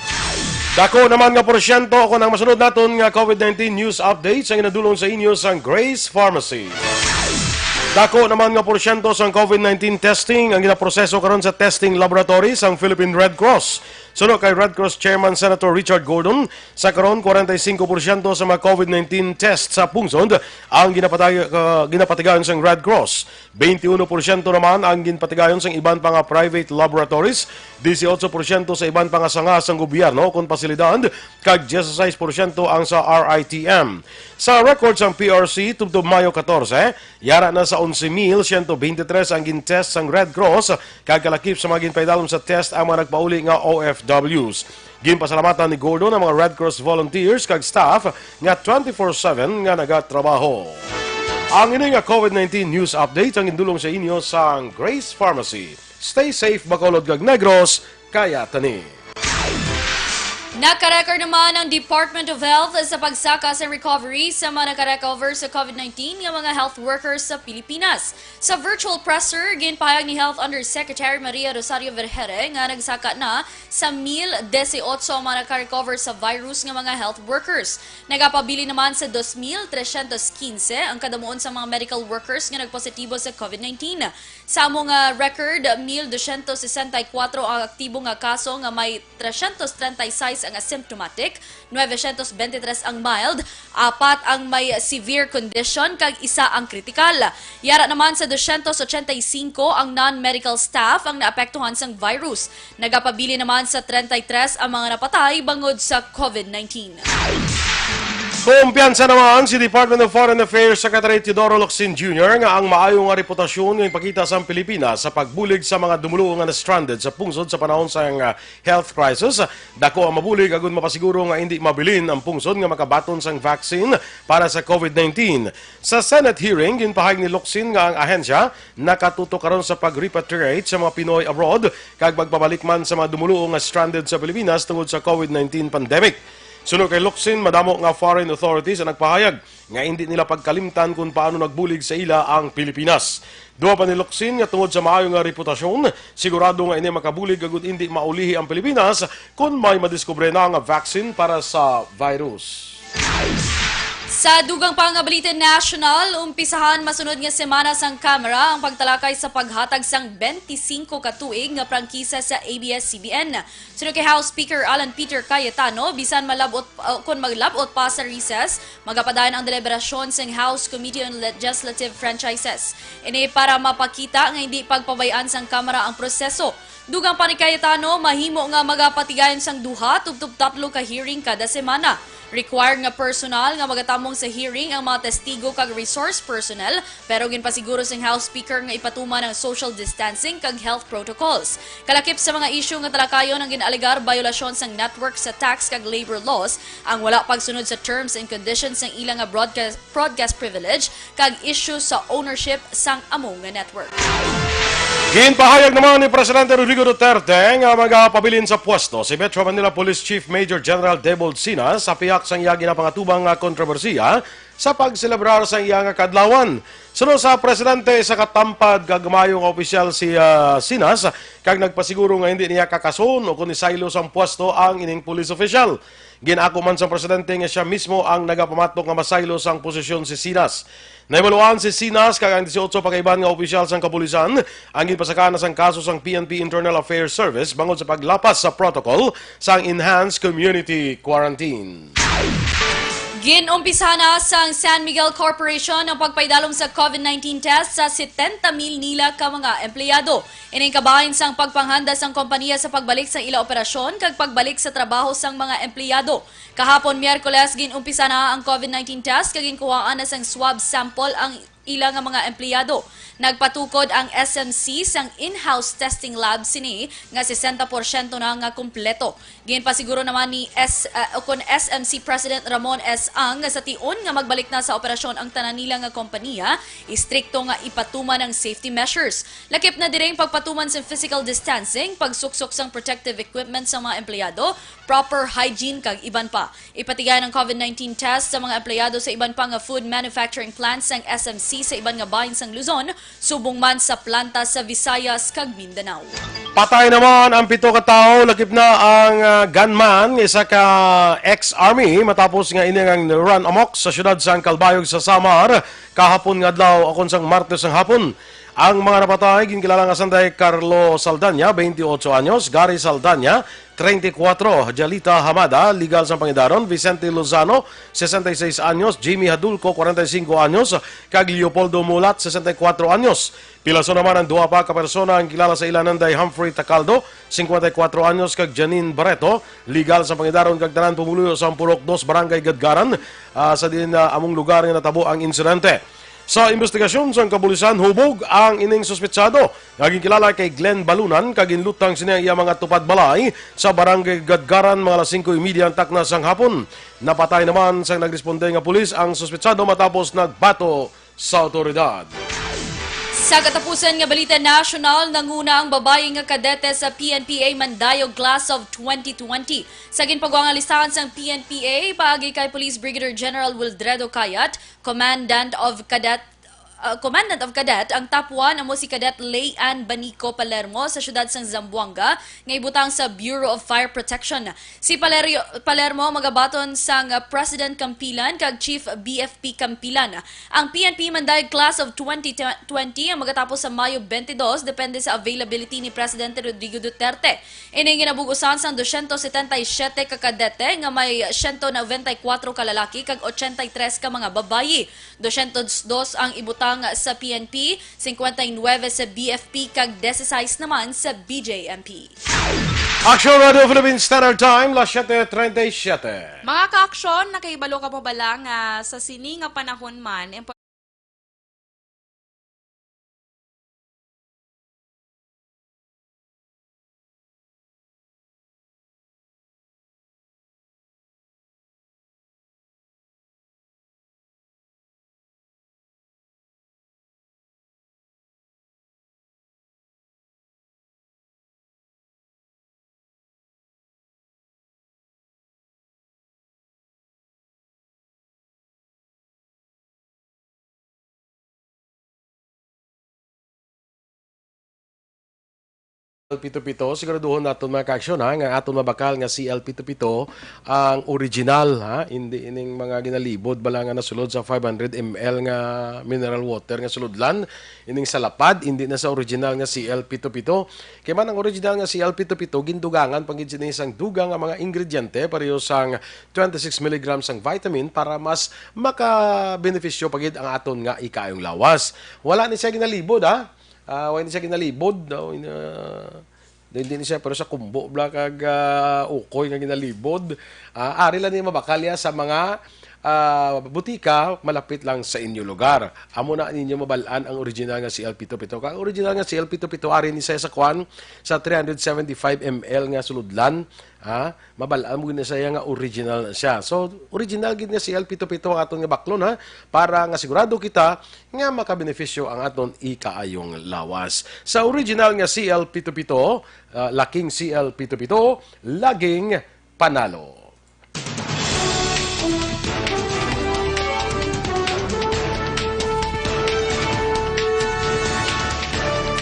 Dako naman nga porsyento kung ang masunod naton nga COVID-19 news updates ang inadulong sa inyo sang Grace Pharmacy. Dako naman nga porsyento sang COVID-19 testing ang ginaproseso karon sa testing laboratory sang Philippine Red Cross. Sunod kay Red Cross Chairman Senator Richard Gordon, sa karon 45% sa mga COVID-19 test sa pungsod ang ginapatigayon sang Red Cross. 21% naman ang ginapatigayon sang iban pa nga private laboratories, 18% sa iban pa nga sanga sang gobyerno kon pasilidad, kag 16% ang sa RITM. Sa records ang PRC tubtob Mayo 14, yara na sa 11,123 ang gin-test sang Red Cross, kag kalakip sa mga ginpaidalom sa test ang mga nagpauli nga OFW OFWs. Ginpasalamatan ni Gordon ang mga Red Cross volunteers kag staff nga 24/7 nga nagatrabaho. Ang ini nga COVID-19 news update ang indulong sa inyo sa Grace Pharmacy. Stay safe, Bacolod kag Negros, kaya tani. Nakarecord naman ang Department of Health sa pagsaka sa recovery sa mga nakarecover sa COVID-19 ng mga health workers sa Pilipinas. Sa virtual presser, ginpahayag ni Health Undersecretary Maria Rosario Vergere nga nagsaka na sa 1,018 ang mga nakarecover sa virus ng mga health workers. Nagapabili naman sa 2,315 ang kadamuon sa mga medical workers nga nagpositibo sa COVID-19. Sa among record, 1,264 ang aktibo nga kaso nga may 336 ang asymptomatic, 923 ang mild, 4 ang may severe condition, kag 1 ang critical. Yara naman sa 285 ang non-medical staff ang naapektuhan sang virus. Nagapabili naman sa 33 ang mga napatay bangod sa COVID-19. Kumpiyansa naman si Department of Foreign Affairs Secretary Teodoro Locsin Jr. nga ang maayo nga reputasyon ng ipakita sa Pilipinas sa pagbulig sa mga dumuluo nga na-stranded sa pungsod sa panahon sa health crisis. Dako ang mabulig agon mapasiguro nga hindi mabilin ang pungsod nga makabaton sang vaccine para sa COVID-19. Sa Senate hearing, ginpahayag ni Locsin nga ang ahensya nakatutok karon sa pag-repatriate sa mga Pinoy abroad kag magpabalik man sa mga dumuluo nga stranded sa Pilipinas tungod sa COVID-19 pandemic. Sunod kay Locsin, madamo nga foreign authorities ang nagpahayag nga hindi nila pagkalimtan kung paano nagbulig sa ila ang Pilipinas. Duwa pa ni Locsin nga tungod sa maayo nga reputasyon, sigurado nga ini makabulig agud hindi maulihi ang Pilipinas kung may madiskubre na nga vaccine para sa virus. Sa dugang pang Balita National, umpisahan masunod nga semana sang Kamara ang pagtalakay sa paghatag sang 25 katuig nga prangkisa sa ABS-CBN. Sunod kay House Speaker Alan Peter Cayetano, bisan kung maglabot pa sa recess, magapadayon ang deliberasyon sang House Committee on Legislative Franchises. Ini para mapakita nga hindi pagpabayaan sang Kamara ang proseso. Dugang pa ni Cayetano, mahimo nga magapatigayon sang duha tubtub 3 ka hearing kada semana. Required nga personal nga magatamong sa hearing ang mga testigo kag resource personnel, pero ginpasiguro sing House Speaker nga ipatuman ang social distancing kag health protocols. Kalakip sa mga issue nga talakayon ang ginalegar biolasyon sang network sa tax kag labor laws, ang wala pagsunod sa terms and conditions ng ilang nga broadcast privilege kag issue sa ownership sang among nga network. Ginpahayag naman ni Presidente Rodrigo Duterte nga magpabilin sa pwesto si Metro Manila Police Chief Major General Debold Sinas sa piyak sang iya ginapangatubang nga kontrobersiya sa pagselebrar sa iya nga kadlawan. Sunod sa Presidente sa katampad kagmayong opisyal si Sinas kag nagpasiguro nga hindi niya kakason o kung isaylo sang pwesto ang ining police official. Ginako man sa Presidente nga siya mismo ang nagapamatok nga masaylo sang posisyon si Sinas. Naibaluan si Sinas kag ang 18 pakaiban nga opisyal sang kapulisan ang ginpasakana sang kaso sang PNP Internal Affairs Service bangod sa paglapas sa protocol sang Enhanced Community Quarantine. Ginumpisa na sang San Miguel Corporation ang pagpaidalom sa COVID-19 test sa 70,000 nila ka mga empleyado. Ining kabahin sang pagpanghanda sang kompanya sa pagbalik sa ila operasyon kag pagbalik sa trabaho sang mga empleyado. Kahapon Miyerkules ginumpisa na ang COVID-19 test kag ginkuhaan na sang swab sample ang ilang mga empleyado. Nagpatukod ang SMC sang in-house testing lab sini nga 60% na nga kumpleto. Ginpasiguro naman ni SMC President Ramon S. Ang sa tion nga magbalik na sa operasyon ang tanan nila nga kompanya, istrikto nga ipatuman ang safety measures. Lakip na direng pagpatuman sa physical distancing, pagsuksok sang protective equipment sa mga empleyado, proper hygiene kag iban pa. Ipatigayan ang COVID-19 test sa mga empleyado sa iban pa nga food manufacturing plants sang SMC sa iban nga bahin sang Luzon, subong man sa planta sa Visayas kag Mindanao. Patay naman ang 7 ka tawo, lakip na ang gunman isa ka ex-army matapos nga iningang run amok sa syudad sang Calbayog sa Samar kahapon nga adlaw akon sang Martes ng hapon. Ang mga napatay ginkilala nga sanday Carlo Saldana, 28 anyos, Gary Saldana, 34, Jalita Hamada, legal sa Pangidaron, Vicente Lozano, 66 anyos, Jimmy Hadulco, 45 anyos, kag Leopoldo Mulat, 64 anyos. Pilaso naman ang duwa pa ka persona ang kilala sa ilananday Humphrey Tacaldo, 54 anyos, kag Janine Barreto, legal sa Pangidaron, kag tanan pumuluyo sa Purok 2, Barangay Gadgaran, sa din among lugar nga natabo ang insidente. Sa investigasyon sa kapulisan, hubog ang ining suspetsado. Naging kilala kay Glenn Balunan, kaginlutang siya iya mga tupad balay sa barangay Gadgaran mga alas 5:30 ang takna sang hapon. Napatay naman sa nagresponde nga pulis ang suspetsado matapos nagbato sa otoridad. Sa katapusan nga balita national, nanguna ang babae nga kadete sa PNPA Mandayog Class of 2020. Sa ginpagawa nga listahan sang PNPA, paagi kay Police Brigadier General Wildredo Kayat, Commandant of Cadet, ang top 1 amo si Cadet Leanne Banico Palermo sa syudad sang Zamboanga, nga ibutang sa Bureau of Fire Protection. Si Palermo magabaton sang President Campilan kag Chief BFP Campilan. Ang PNP Mandayog Class of 2020 ang magatapos sa Mayo 22 depende sa availability ni Presidente Rodrigo Duterte. Ining ginabugusan sang 277 ka kadete nga may 194 ka lalaki kag 83 ka mga babayi. 202 ang ibutang sa PNP, 59 sa BFP kag 16 naman sa BJMP. Aksyon Radio Philippines Standard Time, las 7:37. Mga ka-aksyon, nakaibalo ka mo ba lang sa sini nga panahon man, Pito-pito, siguraduhon natin mga ka-aksyon nga aton mabakal nga CL Pito-pito ang original hindi ining mga ginalibod bala nga nasulod sa 500 ml nga mineral water nga sulodlan ining salapad hindi na sa original nga CL Pito-pito. Kaya man ang original nga CL Pito-pito gindugangan pangid sini sang dugang nga mga ingrediente pareho sang 26 mg sang vitamin para mas maka-benepisyo pagid ang aton nga ikayong lawas. Wala ni siya ginalibod wala ni siya ginalibod hindi ni siya pero sa kumbo bla kag ukoy nga ginalibod. Ari lang ni mabakalya sa mga butika malapit lang sa inyo lugar. Amo na ninyo mabalaan ang original nga CL Pito-pito. Ang original nga CL Pito-pito ari ni siya sa kwan sa 375 ml nga suludlan. Mabalaan mo gina siya nga original siya. So original gid nga CL Pito-pito ang aton nga baklon para nga sigurado kita nga makabenepisyo ang aton ikaayong lawas. Sa original nga CL Pito-pito, laking CL Pito-pito, laging panalo.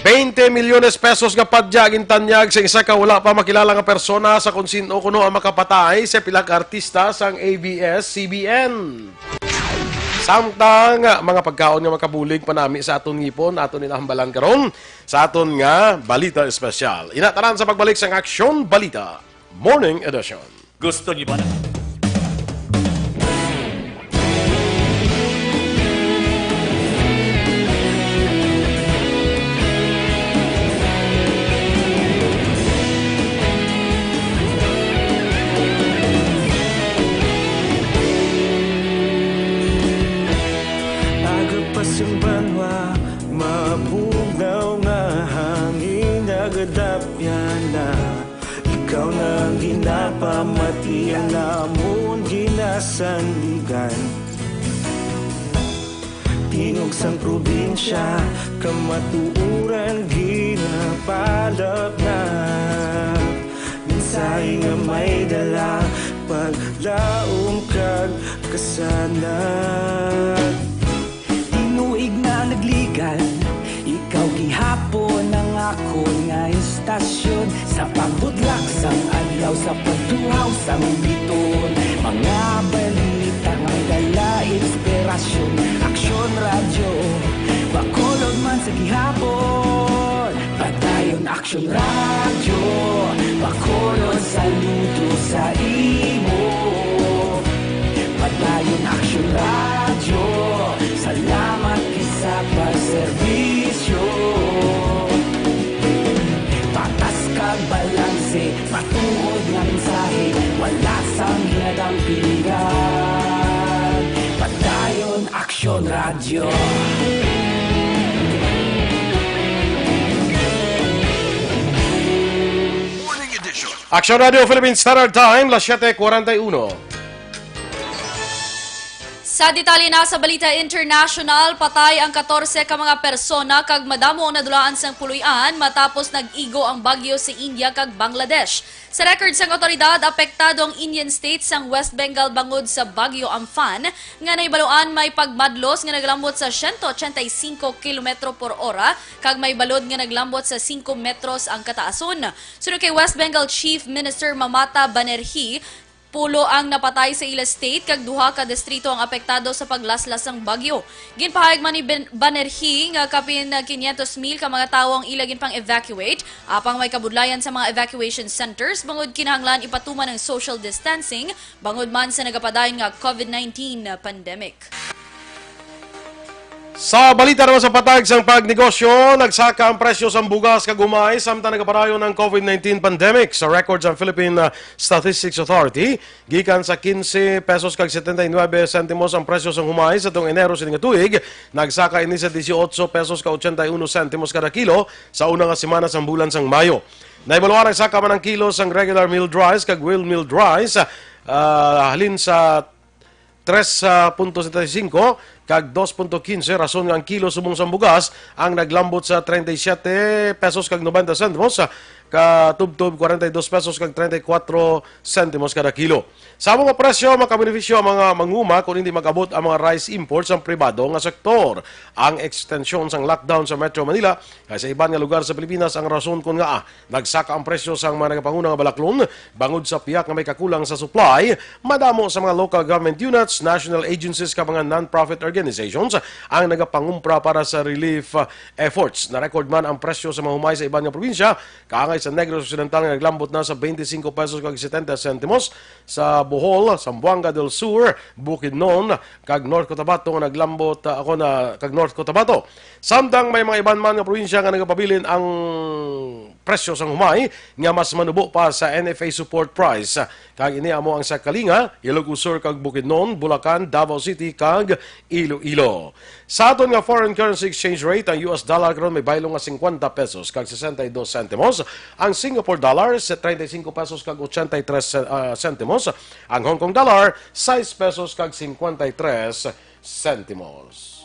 20 milyones pesos nga padyag intanyag sa isa ka wala pa makilala nga persona sa kung sino kuno ang makapatay sa pila ka artista sang ABS-CBN. Samtang mga pagkaon nga makabulig panami sa aton ngipon, aton ninahambalan karon sa aton nga Balita Espesyal. Inataran sa pagbalik sang Aksyon Balita Morning Edition. Gusto niyo ba na? Ikaw nang ginapamati ang namon ginasandigan. Tinog sang probinsya, kamatuuran ginapalap na. Minsay nga may dala, paglaom kag kasanag. Tinuig na nagligan, ikaw gihapon ang ako nga istasyon. Sa pagbudlak sang adlaw, sa pagtuhaw sang biton. Mga balita nga dala inspirasyon. Aksyon radyo, bakolod man sa gihapon. Padayon Aksyon radyo, bakolod saludo sa imo. Padayon Aksyon radyo, salamat kisa pagserbisyo. Patas kag balanse, matuod nga mensahe, wala sang hinadang pilihan. Padayon Aksyon radyo. radyo. Morning edition. Aksyon Radio Philippine Standard Time, las 7:41. Sa detalye na sa Balita International, patay ang 14 ka mga persona kag madamo ang nadulaan sang puluyan matapos nag-igo ang bagyo sa India kag Bangladesh. Sa record sang otoridad, apektado ang Indian state sang West Bengal bangod sa bagyo Amphan, nga naibaluan may pagmadlos nga naglambot sa 185 km per ora kag may balod nga naglambot sa 5 metros ang kataason. Sunod kay West Bengal Chief Minister Mamata Banerjee, pulo ang napatay sa ila state kag duha ka distrito ang apektado sa paglaslas ng bagyo. Ginpahayag man ni Banerjee nga kapin 500,000 ka mga tawo ang ila ginpang evacuate, apang may kabudlayan sa mga evacuation centers bangod kinahanglan ipatuman ng social distancing bangod man sa nagapadayon nga COVID-19 pandemic. Sa balita naman sa patag sang pagnegosyo, nagsaka ang presyo sa bugas kag umay samtang nagapadayon ng COVID-19 pandemic. Sa records ng Philippine Statistics Authority, gikan sa 15 pesos kag 79 sentimos ang presyo sa humay sa tuong Enero sining tuig, nagsaka ini sa 18 pesos kag 81 sentimos kada kilo sa unang semana sang bulan sang Mayo. Naibaluan ang saka man ang kilo sang regular milled rice kag whole milled rice halin sa 3.75 kag 2.15 rason nga ang kilo subong sa bugas ang naglambot sa 37 pesos kag 90 sentimos katubtob 42 pesos kag 34 sentimos kada kilo. Sa mga presyo makabenepisyo ang mga manguma kung hindi mag-abot ang mga rice imports sa pribado nga sektor. Ang extension sang lockdown sa Metro Manila kay sa iban nga lugar sa Pilipinas ang rason kung nga nagsaka ang presyo sang mga nagapangunang balaklon bangod sa piyak nga may kakulang sa supply, madamo sa mga local government units, national agencies ka mga non-profit organizations ang nagapangumpra para sa relief efforts. Na-record man ang presyo sa mga humay sa iban nga probinsya, kaangay sa Negros Occidental nga naglambot na sa 25 pesos kag 70 sentimos, sa Bohol, Zamboanga del Sur, Bukidnon kag North Cotabato nga naglambot kag North Cotabato. Samtang may mga iban man nga probinsya nga nagapabilin ang presyo sang humay nga mas manubo pa sa NFA support price. Kag ini amo ang sa Kalinga, Ilocos Sur kag Bukidnon, Bulacan, Davao City kag Iloilo. Sa aton nga foreign currency exchange rate, ang US dollar karon may baylo nga 50 pesos kag 62 sentimos, ang Singapore dollar sa 35 pesos kag 83 sentimos, ang Hong Kong dollar 6 pesos kag 53 sentimos.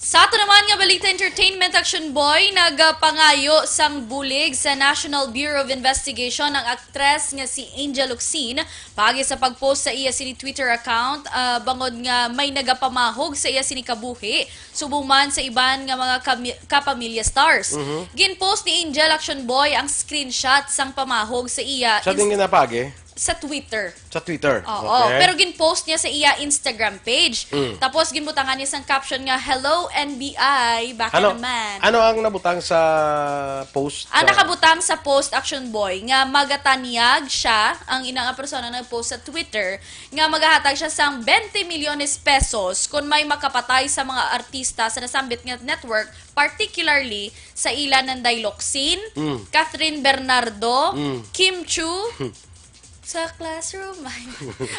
Sa ato naman nga Balita Entertainment, Action Boy, nagpangayo sang bulig sa National Bureau of Investigation ang aktres nga si Angel Locsin pagi sa pagpost sa iya sini Twitter account bangod nga may nagapamahog sa iya sini kabuhi subong man sa iban nga mga kapamilya stars. Ginpost ni Angel, Action Boy, ang screenshot sang pamahog sa iya Sa tingin na pagi? sa Twitter. Sa Twitter? Oo. Okay. Pero ginpost niya sa iya Instagram page. Tapos ginbutangan niya sang caption nga, "Hello NBI, baka naman." Ano ang nabutang sa post? Ang nakabutang sa post, Action Boy, nga magatanyag siya, ang inang persona na post sa Twitter, nga magahatag siya sang 20 milyones pesos kung may makapatay sa mga artista sa nasambit nga network, particularly sa ila ng Locsin, Catherine Bernardo, Kim Chu, sa classroom,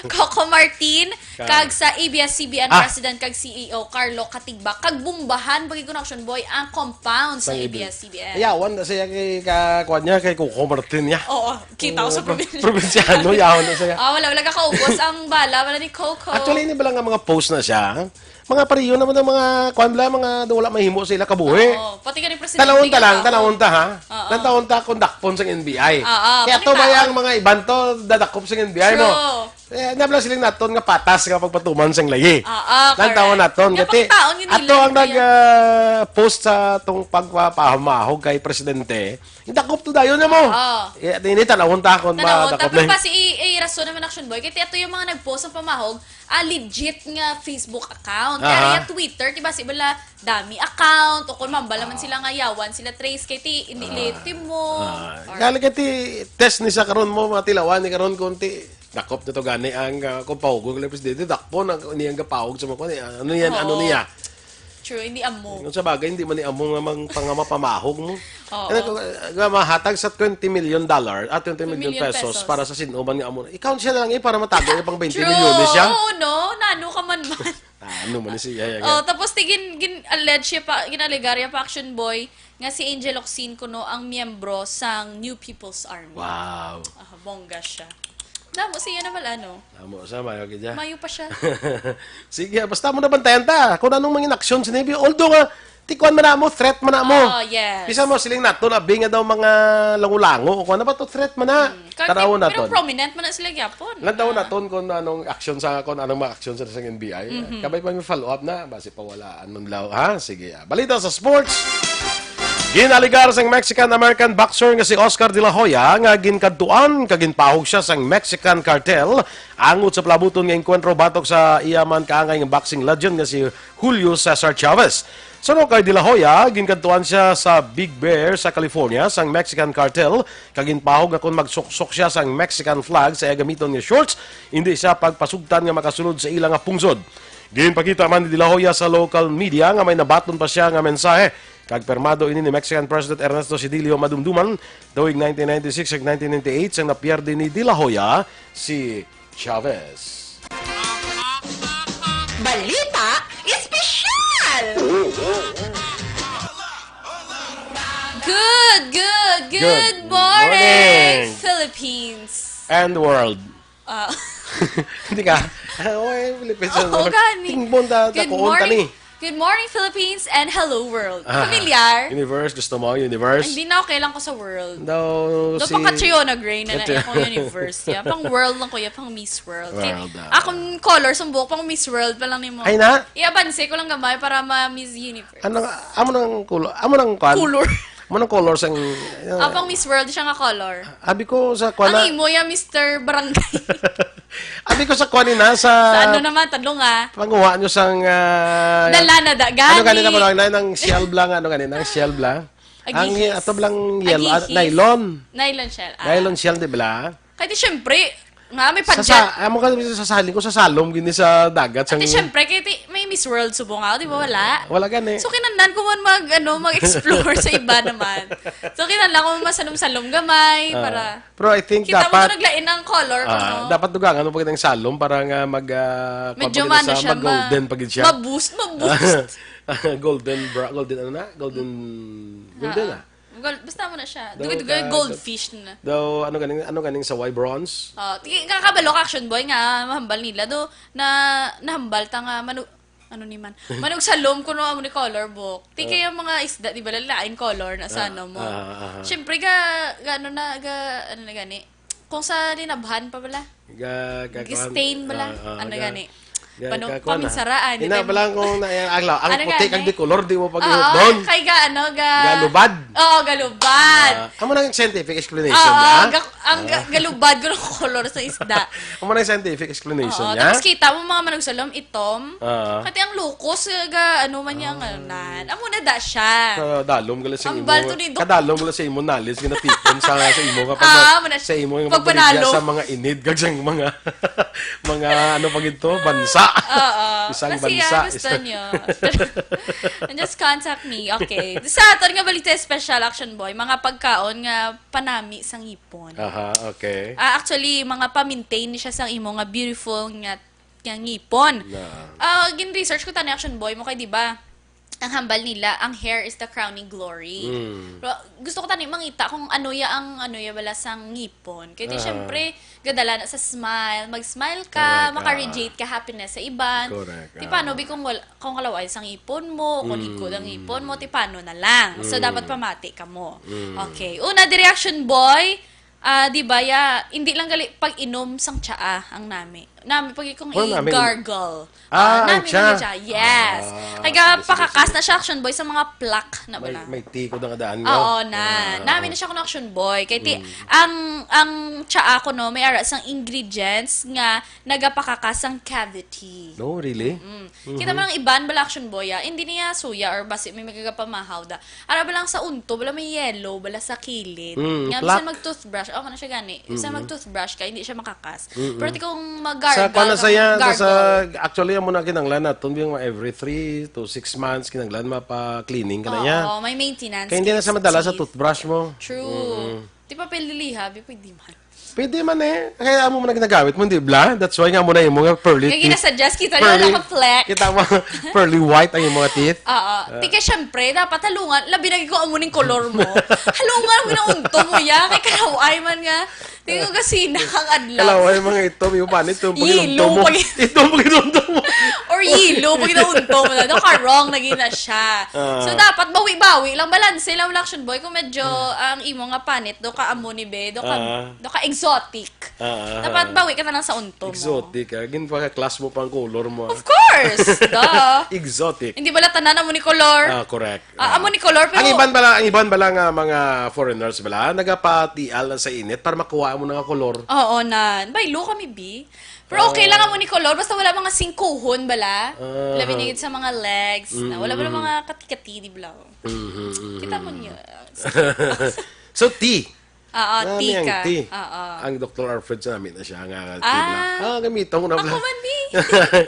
Coco Martin, kag sa ABS-CBN President kag CEO Carlo Katigbak, kag bumbahan pag Action Boy ang compound sa ABS-CBN. Yawan na siya kay kakuan niya, kay Coco Martin niya. Oo, kita ko sa probinsya. Probinsyano, yawan na siya. Wala kakaubos ang bala, wala ni Coco. Actually, hindi ba lang ang mga post na siya? Mga pariyo naman ng mga kuan bla, mga wala mahimo sila kabuhi. Oo, pati ka ni Presidente. Talawon ta ha. Talawon ta kondakpon sa NBI. Kaya to ba yung mga iban to dadakop sa NBI mo? Nabla silang naton nga patas nga pagpatuman sang layi. Nantawan naton gati. Ato ang nag-post sa tong pagpapahumahog kay presidente. Idakop to dayon na mo. Ini talawon ta kon ba dakop na. Pero kasi rason naman Action Boy, kaya ito yung mga nag-post ng pamahog, legit nga Facebook account. Kaya Twitter, diba si bala dami account, o kung mambala man sila ngayawan, sila trace kay ti, iniliti mo. Kaya kati test ni sa karon mo, mga tilawan ni karon konti. Dakop na to gani ang kung pahugog ng presidente, dakpo na niyang kapahog sa mga ano yan, ano niya. True, hindi amo. Kung sa bagay, hindi man ni amo nga pamahog mo. Oo. Mahatag sa $20 million at 20 million pesos para sa sinuman ni amo. I-count siya lang pang 20 True. milyones siya. Oo, no? Nano ka man man. Ano man siya. Oh, tapos gin-allege siya pa, ginalegarya pa Action Boy, nga si Angel Oxin kuno ang miyembro sang New People's Army. Wow. Bongga siya. Damo, siya na pala, no? Damo, sa mayo kaya. Mayo pa siya. Sige, basta mo na bantayan ta. Kung anong mga inaksyon si Navy. Although nga, tikwan man na mo, threat man na mo. Oh, yes. Pisa mo, siling nato, nabi nga daw mga langulango. O kung ano ba to, threat man na. Tarawon na to. Pero prominent man na sila gyapon. Lantaw na ton kung anong aksyon kung anong mga aksyon sa NBI. Kabay pa may follow up na. Basi pa wala anong law. Ha? Sige. Balita sa sports. Ginaligar sang Mexican-American boxer nga si Oscar de la Hoya nga ginkadtuan kaginpahog siya sang Mexican cartel angot sa palabuton nga enkwentro batok sa iyaman kaangay nga boxing legend nga si Julio Cesar Chavez. Suno kay de la Hoya, ginkadtuan siya sa Big Bear sa California sang Mexican cartel kaginpahog nga kung magsuksok siya sang Mexican flag sa gamiton nga shorts, hindi siya pagpasugtan nga makasunod sa ilang nga pungsod. Ginpakita man ni de la Hoya sa local media nga may nabaton pa siya nga mensahe kag permado ini ni Mexican President Ernesto Zedilio Madumduman tuig 1996 ug 1998 sang napierde ni De La Hoya si Chavez. Balita Espesyal! Good morning, Philippines! And the world. Hindi ka? Philippines. Good morning, Philippines, and hello, world. Familiar? Universe, gusto mo? Universe? Hindi na okay lang ko sa world. Daw pang Catriona Gray na akong universe. Yeah. Pang world lang ko, pang Miss World. Akong color, sumbok, pang Miss World pa lang ni mo. Ay na? Iabanse ko lang gamay para ma-Miss Universe. Amo nang color? Amo nang color? Amo nang color sang... pang Miss World siya nga color. Abi ko sa kwana... Ang imo ya, Mr. Barangay. Abi ko sa kanina sa ano naman tadlo nga. Panguha nyo sang dala na da gani. Ano kanina pa ng shell blanc ng shell blanc. Ang ato blang yellow nylon shell. Nylon shell di ba? Kaya di syempre nga may padjat. Amo ka sa saling ko sa salom gini sa dagat sang. Di syempre kaya may Miss World subo nga, di ba wala? Wala gani. So kinahanglan ko man mag-explore sa iba naman. So kinahanglan ko masalom-salom gamay para. Pero I think kita dapat mo naglain ng color ko no. Dapat dugangan mo pagit ng salom para nga medyo mano siya golden pagit siya. Ma-boost. golden ano na? Golden na. Basta mo na siya. Dugay goldfish na. Daw ano ganing sa Y bronze? Kakabalo ka Action Boy nga mahambal nila do na nahambal ta nga manug salom kuno amo ni color book. Ti kay mga isda di ba lalain color na sa ano mo. Syempre ano na gani. Kung sa linabhan pa bala. Stain bala. Ano gani. Paminsaraan. Ina ba lang kung ang puti kag di color di mo pag-ihop doon. Kay galubad. Oo, galubad. Amo na yung scientific explanation niya. Ang galubad ko ng color sa isda. Amo na yung scientific explanation niya. Tapos kita mo mga manugsalom itom. Kati ang lukos ano man yang nan. Amo na da siya. Kadalom gala sa imo. Kadalom gala sa imo nalis ginatipon sa imo kapag sa imo nga pagpanalo sa mga inid kag sang mga ano pag ito bansa. Isang bansa. Gusto nyo. And just contact me. Okay. Sa aton nga balita special Action Boy, mga pagkaon nga panami sang ipon. Okay. Actually, mga pa-maintain siya sang imo nga beautiful nga ngipon. Gin-research ko tani Action Boy mo kay di ba? Ang hambal nila, ang hair is the crowning glory. Pero gusto ko tani mangita kung ano ya bala sang ngipon. Kaya syempre, gadala na sa smile. Mag-smile ka, maka-radiate ka happiness sa iban. Ti paano kung kalaway sang ipon mo, kung likod ang ipon mo, ti paano na lang. So dapat pamati ka mo. Okay. Una, the reaction boy, di ba hindi lang gali pag inom sang tsaa ang nami pag ikong i-gargle. Nami na siya. Yes. Kaya pakakas na siya Action Boy sa mga plaque na ba na. May tiko na kadaan mo. Oo na. Nami na siya kung Action Boy. Kaya ang tsaa ko no, may ara sang ingredients nga nagapakakas ang cavity. No, really? Kita mo lang iban bala Action Boy, hindi niya suya or basi may magagapamahaw da. Ara ba lang sa unto, bala may yellow, bala sa kilid. Nga bisan mag-toothbrush, na siya gani. Bisan mag-toothbrush ka, hindi siya makakas. Pero kung mag gargle. kuan na saya gargle. sa actually amo na kinanglan naton biyang every 3 to 6 months kinanglan mapa cleaning kana niya. Oo, may maintenance. Kaya hindi na sa madala sa toothbrush mo. True. Di pa pililiha, pwede man. Pwede man eh. Kaya amo mo na ginagamit mo, di ba? That's why nga mo na yung mga pearly Kaya teeth. ginasuggest kita nyo naka-flex. Kita mo, pearly white ang yung mga teeth. Oo. Tika, syempre, dapat halungan. Labi na ko amuning color mo. Halungan mo na unto mo ya. Kaya kalaway man nga. Tingin ko kasi nakakadlaw. Kalaway mga ito. Yung panit. Itong paginunto mo. Itong paginunto mo. Or yelo, pag inaunto mo na. Doon ka wrong, naging na siya. So, dapat bawi-bawi lang. Balanse lang, action boy. Kung medyo ang imo nga panit, doon ka amo ni be. Doon ka exotic. Dapat bawi ka na lang sa unto mo. Exotic. Gin pa class mo pang color mo. Of course! Duh! Exotic. Hindi bala tanan amo ni color? Correct. Amo ni color, pero... Ang iban bala nga mga foreigners bala, nagapatial sa init para makuha mo nga color. Oo, baylo kami, B. Pero okay lang amo ni color, basta wala mga singkuhon bala. Labi na sa mga legs. Wala ba mga katikati, di bala? Kita mo niya. So, tea. Oo, tea ka. Ang Dr. Alfred sa namin na siya nga tibla. Gamiton ko na bala. Ako man, B.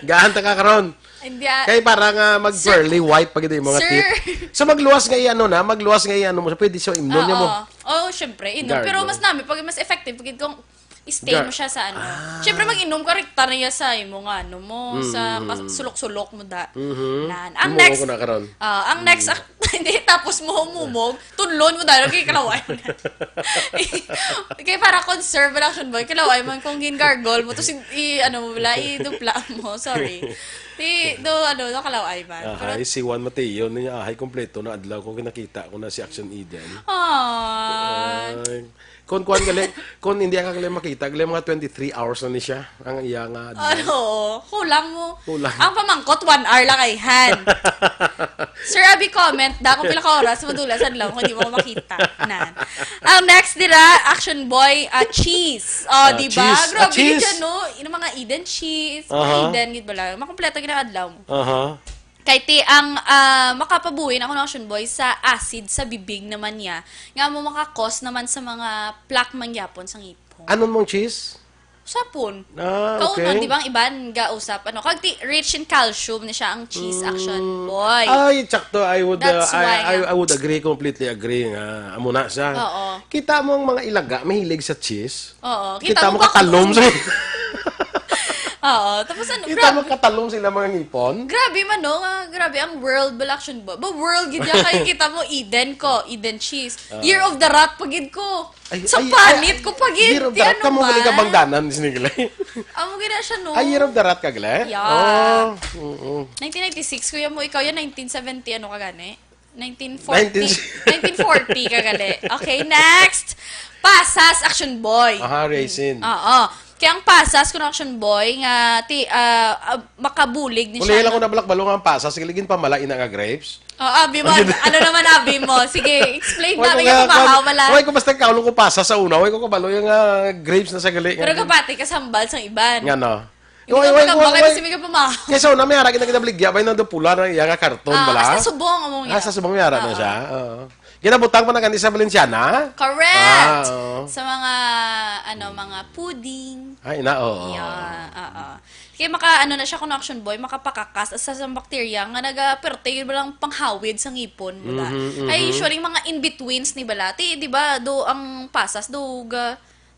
Gahan ta ka karon. Hindi. Kaya para nga mag-pearly white pag ito yung mga teeth. So magluwas nga magluwas nga mo. Pwede siya imnon niya mo. Oo, syempre, inom. Pero mas namin, pag mas effective, pag kung stay mo siya sa ano. Syempre, mag-inom ka, rekta na sa imo nga, ano mo, sa sulok-sulok mo da. Ang next, hindi, tapos mo humumog, tunlon mo dahil, kaya kalaway mo na. Kaya para conserve action boy, kalaway mo, kung gin-gargle mo, tapos i-dupla mo, sorry. Kalaway man. Si Juan Mateo, niya kompleto na adlaw ko kinakita ko na si Aksyon Eden. Kung hindi ka gali makita, gali mga 23 hours na ni siya. Ang iya nga. Kulang mo. Ang pamangkot, 1 hour lang ay hand. Sir Abby, comment, kung pila ka oras, madulasan lang kung hindi mo makita. Ang next nila, Action Boy, cheese. Diba? Grabe yun, no? Yung mga Eden cheese, Eden, gid ba lang. Makompleto ginakadlaw mo. Kahit ang makapabuhin ako ng Action Boy sa acid sa bibig naman niya, nga mo makakos naman sa mga plaque mangyapon sa ngipon. Anong mong cheese? Sapon. Okay. Kaunon, di ba? Ang iban, gausap. Kagti, rich in calcium na siya ang cheese Action Boy. Ay, tsakto. I would completely agree nga. Amo na siya. Kita mo ang mga ilaga, mahilig sa cheese. Kita mo katalom sa... Tapos Kita mo katalong sila mga ngipon? Grabe man, no? Grabe ang world Action Boy. World, gid niya kayo kita mo, Eden cheese. Year of the Rat, pagid ko. Sa panit ko, pagid. Year of the Rat, kamo gali ka bangdanan, siniglay. Amo gina siya, no? Year of the Rat ka gali? Yeah. 1996, kuya mo, ikaw yan, 1970, ano ka gani? 1940 ka gali. Okay, next. Pasas, Action Boy. Racing. Kaya ang pasas, kung Action Boy, nga, makabulig ni siya. Kung lang ko na balak-balong ang pasas, sigaligin pa malain nga grapes. Abi mo, ano naman abi mo? Sige, explain namin yung kumahaw mala. Huwag ko basta kaulong ko pasas sa una, huwag ko kabalo yung grapes na sagali. Pero kapati, kasambal sa iban. Nga no. Hindi ka magkabakay, kasi may ka pumahaw. Kaya sa una, may harap kinaginabaligya, may nando pula na iya nga karton, bala? Sa subong, among yan. Sa subong may harap na siya. Ginabutang pa na ganito sa Valenciana? Correct! Sa mga, mga pudding. Oo. Kaya na siya kung Action Boy, makapakakas sa bacteria nga nag-pertain ba lang panghawid sa ngipon. Ay, usually, mga in-betweens ni Balati, di ba, ang pasas,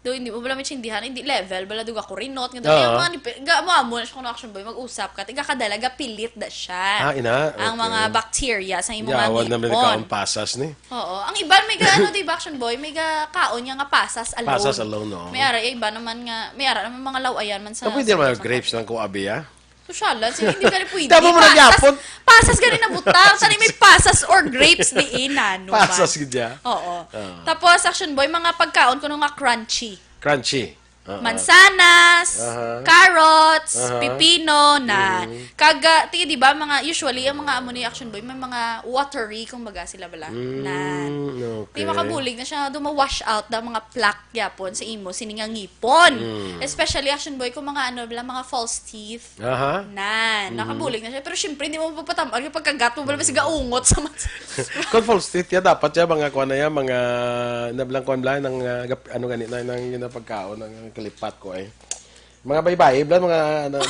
hindi mo bala may tsindihan, hindi level, bala duga kurinot, mo na siya kung Action Boy, mag-usap ka, tiga kadalaga, pilit da siya. Ang mga bacteria sa imong mga ngipon. Naman ka ang pasas ni. Oo. Ang iba, may Action Boy, may kaon niya nga pasas alone. Pasas alone, no. May ara, iba naman nga, may ara naman mga lawayan man sa... Pwede naman grapes lang ko, abi, Susyalan, hindi ka rin pwede. Tama mo na gyapon. Pasas ka rin na butang. Saan may pasas or grapes di inano. Pasas gidya. Oo. Tapos, Action Boy, mga pagkaon ko nga crunchy. Crunchy. Mansanas, carrots, pipino, kaga, di ba, usually, ang mga amo ni Action Boy, may mga watery, kumbaga sila bala, di makabulig na siya, wash out na mga plaque yapon sa imo, siningang ngipon. Especially Action Boy, kung mga mga false teeth, nakabulig na siya. Pero syempre, hindi mo papatamag, yung pagkagat mo, bala ba siga ungot sa kung false teeth, dapat siya, mga kuha na yan, mga nablang kuha ng ano ganit na yung pagkaon, ng kalipat ko Mga baybay, mga ano.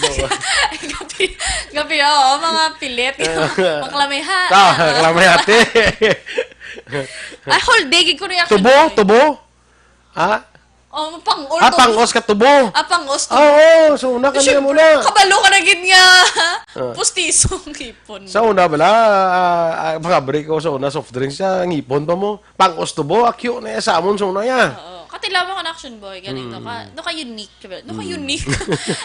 Gabi, oo, mga pilit. Pangklamiha. Klamihati. Ay, whole day, gig ko reaction. Tubo? Ha? Oh, pang-ol. Pang-os ka tubo. Pang-os tubo. Oo, so una kanina muna. Kabalo ka na gid nga. Pustisong ngipon. Sa una bala, makabreak ko sa una, soft drinks siya, ngipon pa mo. Pang-os tubo, akyo na sa amon sa una ya. Oo. Katilaban ko na action boy, galing no ka unique. No ka unique.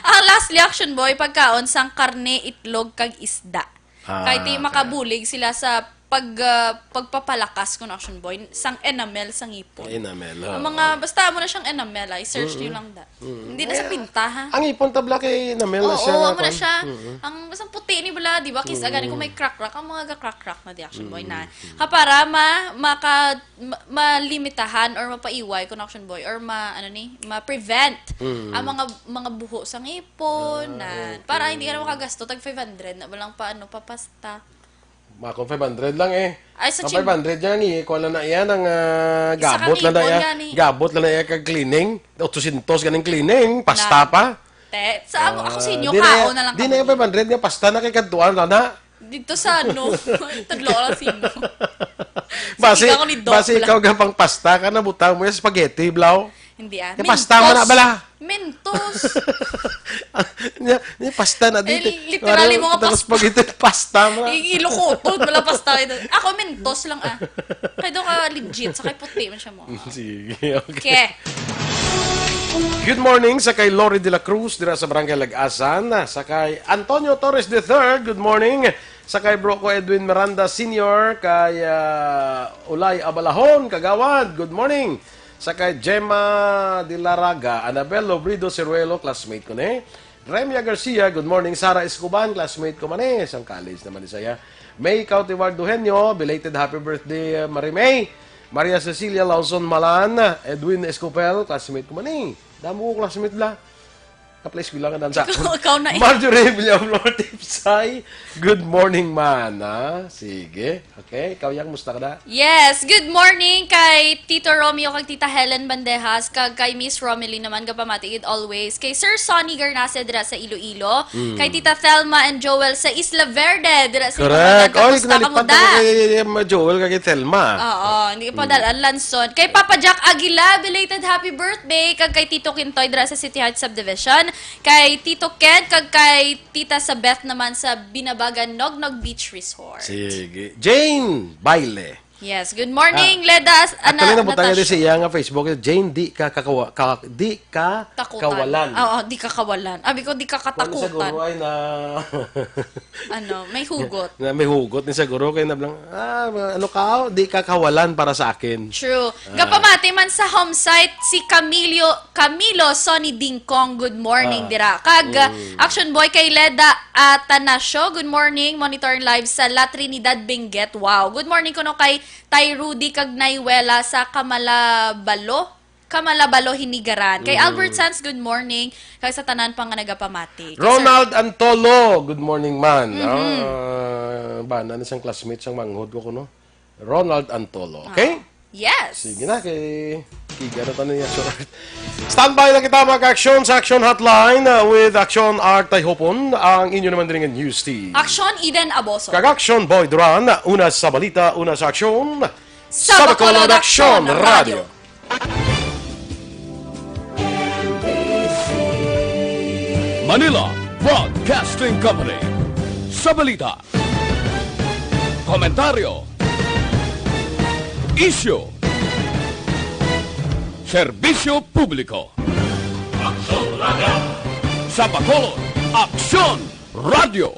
Ang lastly action boy, pagkaon sang karne, itlog, kag isda. Kahit makabulig sila sa pagpapalakas ko na action boy, sang enamel, sang ipon. Enamel, Ang mga, basta mo na siyang enamel, ay search niyo lang da. Hindi na sa pinta, ha? Ang ipon tabla kay enamel na siya. Oo, mo na siya. Ang basang puti ni bala, di ba? Kisa gani kung may crack-crack, ang mga ga-crack-crack na di action boy na. Para malimitahan or mapaiway ko na action boy or ma-prevent ang mga buho sang ipon na para hindi ka na makagasto tag 500 na walang papasta. Makong 500 lang eh. Ay, sa 500 yan eh. Kuha na yan ang gabot lang na yan. Gabot lang na yan kag cleaning. 800 ganing cleaning. Pasta pa. Sa ako sa inyo, kao na lang. Di na yung 500 nga pasta na kay kantuan na na. Dito sa ano. Tadlo lang sino. Basi ikaw gapang pasta ka na butang mo yung spaghetti, blaw. Hindi ah. Pasta mo na bala. Mentos. Ni pasta na dito. Literally mo nga pasta mo. Ilukutod, wala pasta. Ako mentos lang ah. Kaya doon ka legit, sakay puti man siya mo. Sige, okay. Good morning sa kay Lori de la Cruz dira sa Barangay Lag-asan, sa kay Antonio Torres III, good morning. Sa kay bro ko Edwin Miranda Sr., kay Ulay Abalahon, Kagawad, good morning. Sa kay Gemma de la Raga, Anabel Lobrido Ciruelo, classmate ko na. Remia Garcia, good morning. Sara Escoban, classmate ko man eh. Isang college naman ni saya. May Cautivar Duhenyo, belated happy birthday Marimay. Maria Cecilia Lawson Malan, Edwin Escopel, classmate ko man eh. Damo ko classmate la. Ka-place ko lang ang dansa. Marjorie Villamor Tipsay, good morning man. Sige. Okay, ikaw yang musta ka na? Yes, good morning kay Tito Romeo, kag Tita Helen Bandejas, kag kay Miss Romilly naman, kapamatigid always. Kay Sir Sonny Garnase dira sa Iloilo. Kay Tita Thelma and Joel sa Isla Verde dira sa Correct. Kamusta ka mo da? Kay Joel, kay Thelma. Oo, hindi pa dalan Lanson. Kay Papa Jack Aguila, belated happy birthday. Kag kay Tito Kintoy dira sa City Heights Subdivision. Kay Tito Ken, kag kay Tita Sabeth naman sa Binabagan Nognog Beach Resort. Sige. Jane Baile. Yes, good morning, Ledas. Actually, nabutang din siya nga Facebook. Jane, di ka kawalan. Oo, di ka kawalan. Abi ko, di ka katakutan. Siguro ay na... may hugot. May hugot ni siguro. Kaya nablang, di ka kawalan para sa akin. True. Gapamati man sa home site, si Camilo Sonny Dingkong, good morning, dira. Kag, Action Boy kay Leda Atanasio, good morning. Monitoring live sa La Trinidad, Benguet. Wow. Good morning ko no kay Tay Rudy kag Nayuela sa Kamalabalo, Hinigaran. Kay Albert Sanz, good morning. Kay sa tanan pa nga nagapamati. Ronald Antolo, good morning man. Bana na siyang classmate siyang manghod ko no. Ronald Antolo, okay? Yes. Sige na, kay Kiga na tanong niya. Standby na kita mag-aksyon sa Action Hotline with Aksyon Art Tayhopon, ang inyo naman din ng news team. Aksyon Eden Aboso. Kag-Aksyon Boy Duran, una sa balita, una sa aksyon. Sa Bacolod Aksyon Radio. Manila Broadcasting Company. Sa balita, komentaryo, issue, serbisyo publiko. Aksyon Radio. Sa Bacolod, Aksyon Radio.